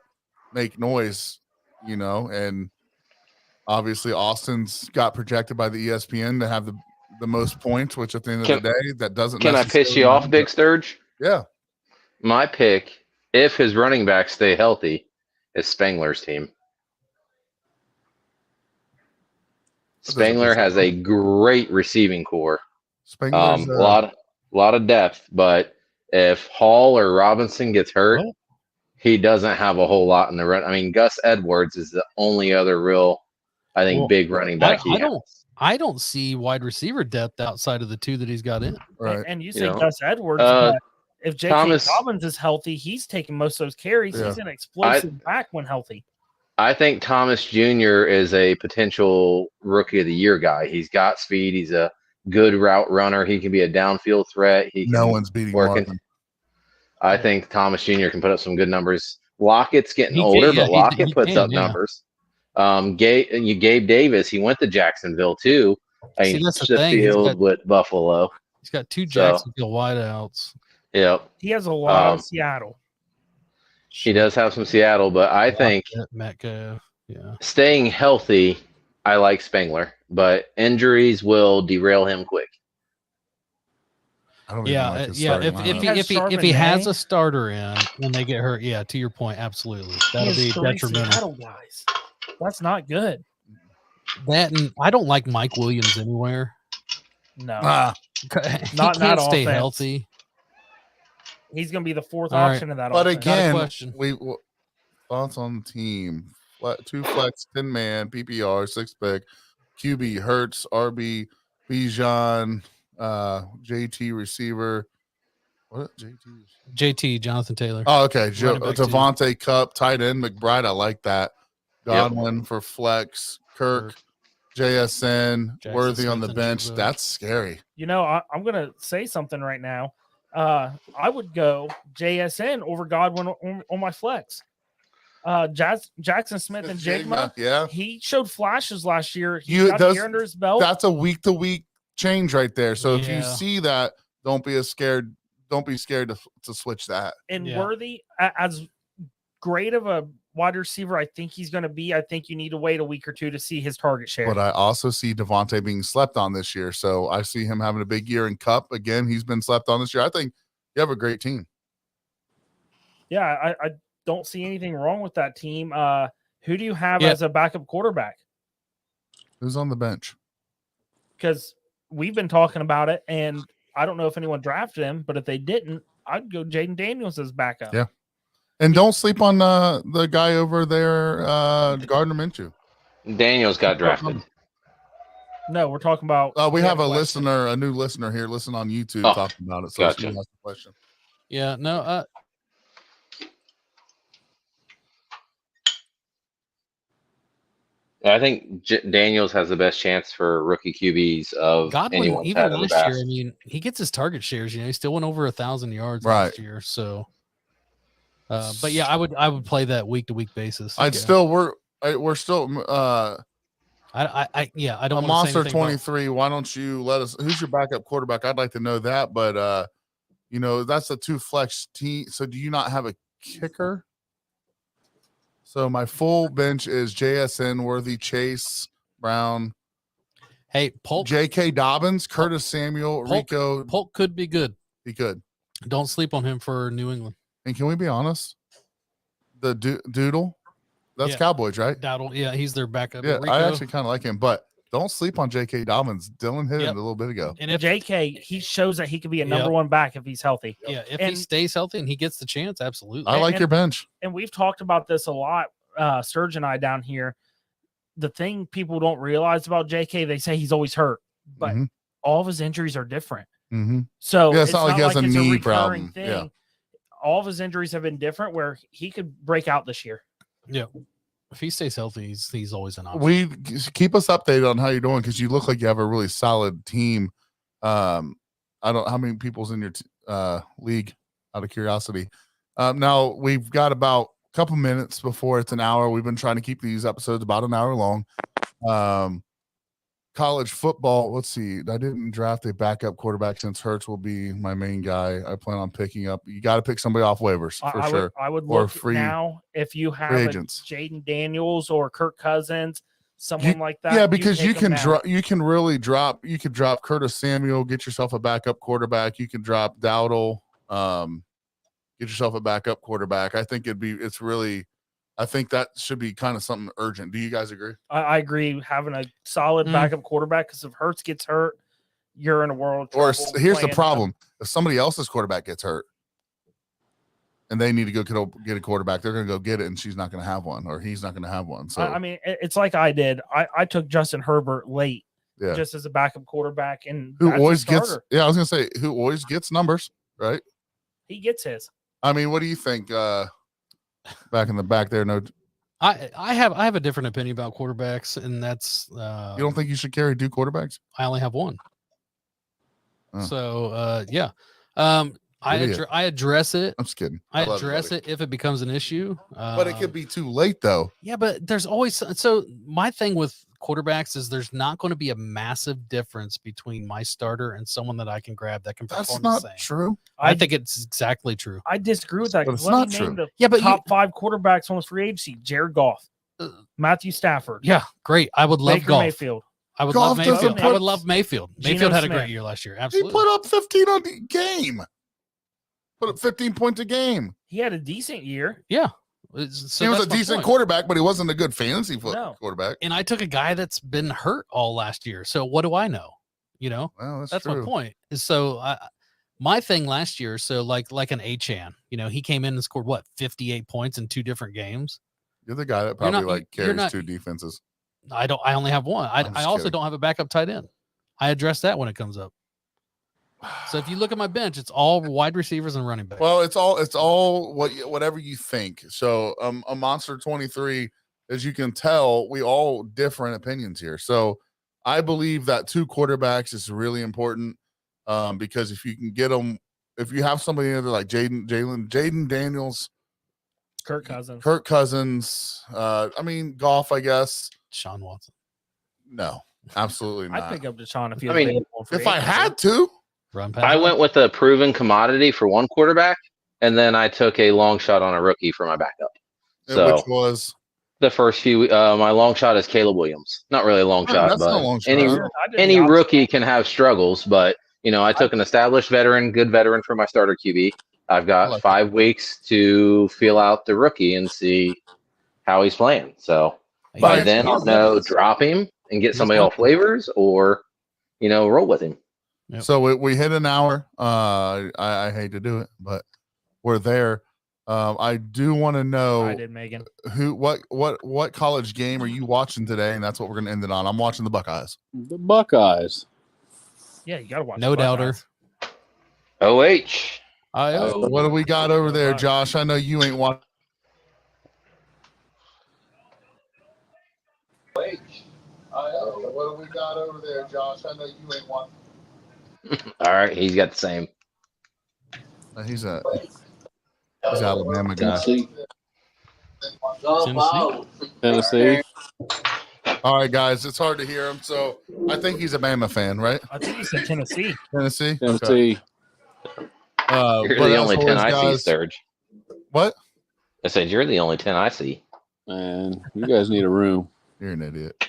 make noise, and obviously Austin's got projected by the ESPN to have the most points, which at the end of the day, that doesn't. Can I piss you necessarily off, matter. Big Sturge? Yeah. My pick, if his running backs stay healthy, is Spangler's team. Spangler has a great receiving core. Spangler's, A lot of depth, but if Hall or Robinson gets hurt, What? he doesn't have a whole lot in the run. I mean, Gus Edwards is the only other real, I think, Well, big running back he has. I don't see wide receiver depth outside of the two that he's got in. right. And you say know, Gus Edwards, uh, but if J.K. Thomas- Dobbins is healthy, he's taking most of those carries. Yeah. He's an explosive back when healthy. I think Thomas Jr. is a potential rookie of the year guy. He's got speed. He's a good route runner. He can be a downfield threat. He can No one's beating work Marvin. I think Thomas Jr. can put up some good numbers. Lockett's getting He can- older, yeah, but Lockett he puts can, up yeah. numbers. Gabe Davis, he went to Jacksonville too. I See, mean, that's the the thing. He's field with Buffalo. got 2 So- Jacksonville wideouts. Yep, He has a lot Um, of Seattle. he does have some Seattle, but I think Metcalf. Yeah. staying healthy, I like Spangler, but injuries will derail him quick. I don't even Yeah, like his yeah. starting If lineup. he has if he Sharman has May. a starter in when they get hurt, yeah. To your point, absolutely, He that'll has be 3 detrimental. Seattle guys. That's not good. That and I don't like Mike Williams anywhere. No, Ah, He Not in that can't stay offense. healthy. he's going to be the 4th All right. option in that but offense. Got a again, question. thoughts on the team. 2 flex, 10 man, PPR, 6 pick, QB, Hurts, RB, Bijan, JT receiver. What JT? JT Jonathan Taylor. Oh, okay. Running back two. Devontae Cup, tight end, McBride. I like that. Godwin for flex, Kirk, JSN, Jackson Worthy on the Smith and bench. Jigba. That's scary. You know, I'm going to say something right now. I would go JSN over Godwin on my flex. Jackson Smith and Jigma, Yeah. he showed flashes last year. He You- got those- the year under his belt. That's a week to week change right there. So if you Yeah. see that, don't be scared to switch that. And Yeah. Worthy, as great of a wide receiver I think he's going to be, I think you need to wait a week or 2 to see his target share. But I also see Devontae being slept on this year. So I see him having a big year in Cup. Again, he's been slept on this year. I think you have a great team. Yeah, I don't see anything wrong with that team. Who do you have Yeah. as a backup quarterback? Who's on the bench? Because we've been talking about it, and I don't know if anyone drafted him, but if they didn't, I'd go Jaden Daniels as backup. Yeah. And don't sleep on the guy over there, Gardner Minshew. Daniels got drafted. No, we're talking about. We have a question. listener, a new listener here. Listen on YouTube Oh, talking about it. So gotcha. she asked the question. Yeah, no, I think Daniels has the best chance for rookie QBs of Godwin, anyone even had in the last year, past. I mean, he gets his target shares. He still went over 1,000 yards Right. last year. So, but yeah, I would play that week to week basis. I'd Yeah. still we're still I yeah, I a don't want to say monster anything about- 23. Why don't you let us? Who's your backup quarterback? I'd like to know that. But you know, that's a 2 flex team. So do you not have a kicker? So my full bench is JSN, Worthy, Chase, Brown, Hey, Polk J.K. Dobbins, Curtis Samuel, Rico. Polk could be good. He could. Don't sleep on him for New England. And can we be honest? The Doodle, that's Yeah. Cowboys, right? Dowdle, yeah, he's their backup. Yeah, Rico, I actually kind of like him, but don't sleep on J.K. Dobbins. Dylan hit Yep. him a little bit ago. and if JK, he shows that he could be a number Yep. 1 back if he's healthy. yeah, if he And- stays healthy and he gets the chance, absolutely. I like and- your bench. And we've talked about this a lot, Sturge and I down here. The thing people don't realize about JK, they say he's always hurt, but Mhm. all of his injuries are different. Mm-hmm. So Yeah, it's not like he has a it's knee recurring problem. thing. Yeah. All of his injuries have been different where he could break out this year. Yeah, if he stays healthy, he's always an option. We keep us updated on how you're doing because you look like you have a really solid team. I don't how many people's in your league out of curiosity. Now we've got about a couple minutes before it's an hour. We've been trying to keep these episodes about an hour long. College football. Let's see. I didn't draft a backup quarterback since Hurts will be my main guy. I plan on picking up. You got to pick somebody off waivers for I sure. I would Or look free- now if you have free a agents. Jaden Daniels or Kirk Cousins, someone like that. Yeah, because you take them can now. drop. You can really drop. You could drop Curtis Samuel, get yourself a backup quarterback. You can drop Dowdle, get yourself a backup quarterback. I think it's really. I think that should be kind of something urgent. Do you guys agree? I agree. Having a solid Mm. backup quarterback, because if Hurts gets hurt, you're in a world. of Or trouble here's the playing problem: if somebody else's quarterback gets hurt, and they need to go get a quarterback, they're going to go get it, and she's not going to have one, or he's not going to have one. So I mean, it's like I did. I took Justin Herbert late, yeah, just as a backup quarterback, and who that's a always gets? starter. Yeah, I was going to say who always gets numbers, right? He gets his. I mean, what do you think? Back in the back there, no. I have a different opinion about quarterbacks, and that's You don't think you should carry 2 quarterbacks? I only have one. Oh. So yeah. Idiot. I address it. I'm just kidding. I love you, address buddy. it if it becomes an issue. But it could be too late, though. Yeah, but there's always so my thing with quarterbacks is there's not going to be a massive difference between my starter and someone that I can grab that can That's perform not the same. true. I think it's exactly true. I disagree with that. But 'cause it's let me not name true. the Yeah, but top 5 quarterbacks on the free agency: Jared Goff, Matthew Stafford, yeah, great. I would love Baker golf. Mayfield. I would Golf love doesn't Mayfield. I put- would love Mayfield. Geno Mayfield had a Smith. great year last year. He Absolutely. put up 15 on the game. Put up 15 points a game. He had a decent year. So He was that's a my decent point. quarterback, but he wasn't a good fantasy No. quarterback. And I took a guy that's been hurt all last year. So what do I know? You know, Well, that's true. my point. Is so my thing last year. So like an Achan, you know, he came in and scored what 58 points in 2 different games. You're the guy that You're probably not- you're carries not- 2 defenses. I only have one. I'm I just also kidding. don't have a backup tight end. I address that when it comes up. So if you look at my bench, it's all wide receivers and running backs. Well, it's all whatever you think. So a Monster 23, as you can tell, we all different opinions here. So I believe that 2 quarterbacks is really important because if you can get them, if you have somebody in there like Jaden Daniels, Kirk Cousins. Kirk Cousins, Golf, I guess. Sean Watson, No, absolutely not. I'd pick up Deshaun if he I was mean, available on free If I agency. had to, run pass. I went with a proven commodity for one quarterback, and then I took a long shot on a rookie for my backup. So which was the first few, my long shot is Caleb Williams. Not really a long Yeah, shot, that's not a but long shot. any I did the any opposite. rookie can have struggles. But I took an established veteran, good veteran for my starter QB. I've I got like 5 weeks to feel out the rookie and see how he's playing. So by Right. then, I'll know drop him and get somebody off waivers, or roll with him. Yep. So we hit an hour. I hate to do it, but we're there. I do want to I know did, Megan. what college game are you watching today, and that's what we're going to end it on. I'm watching the Buckeyes. The Buckeyes. Yeah, you got to watch. No the doubter. Buckeyes. OH. Oh, What do we got over there, Josh? I know you ain't watching. What do we got over there, Josh? I know you ain't watching. All right, he's got the same. He's Alabama guy. Tennessee. Go Tennessee. Vols. Tennessee. All right, guys, it's hard to hear him, so I think he's a Bama fan, right? I think he said Tennessee. Tennessee. Okay. Tennessee. You're but the as only 10 always, I see, guys- Serge. What? I said you're the only 10 I see. Man, you guys need a room. You're an idiot.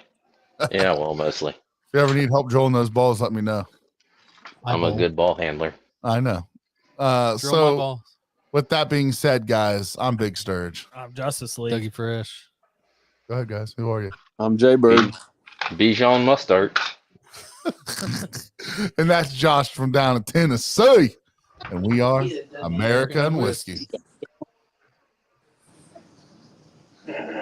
Yeah, well, mostly. If you ever need help drilling those balls, let me know. I'm a good ball handler. I know. Drill my So ball. with that being said, guys, I'm Big Sturge. Justice League. Dougie Fresh. Go ahead, guys. Who are you? I'm Jay Bird. Bijan Mustard. And that's Josh from down in Tennessee. And we are American Whiskey.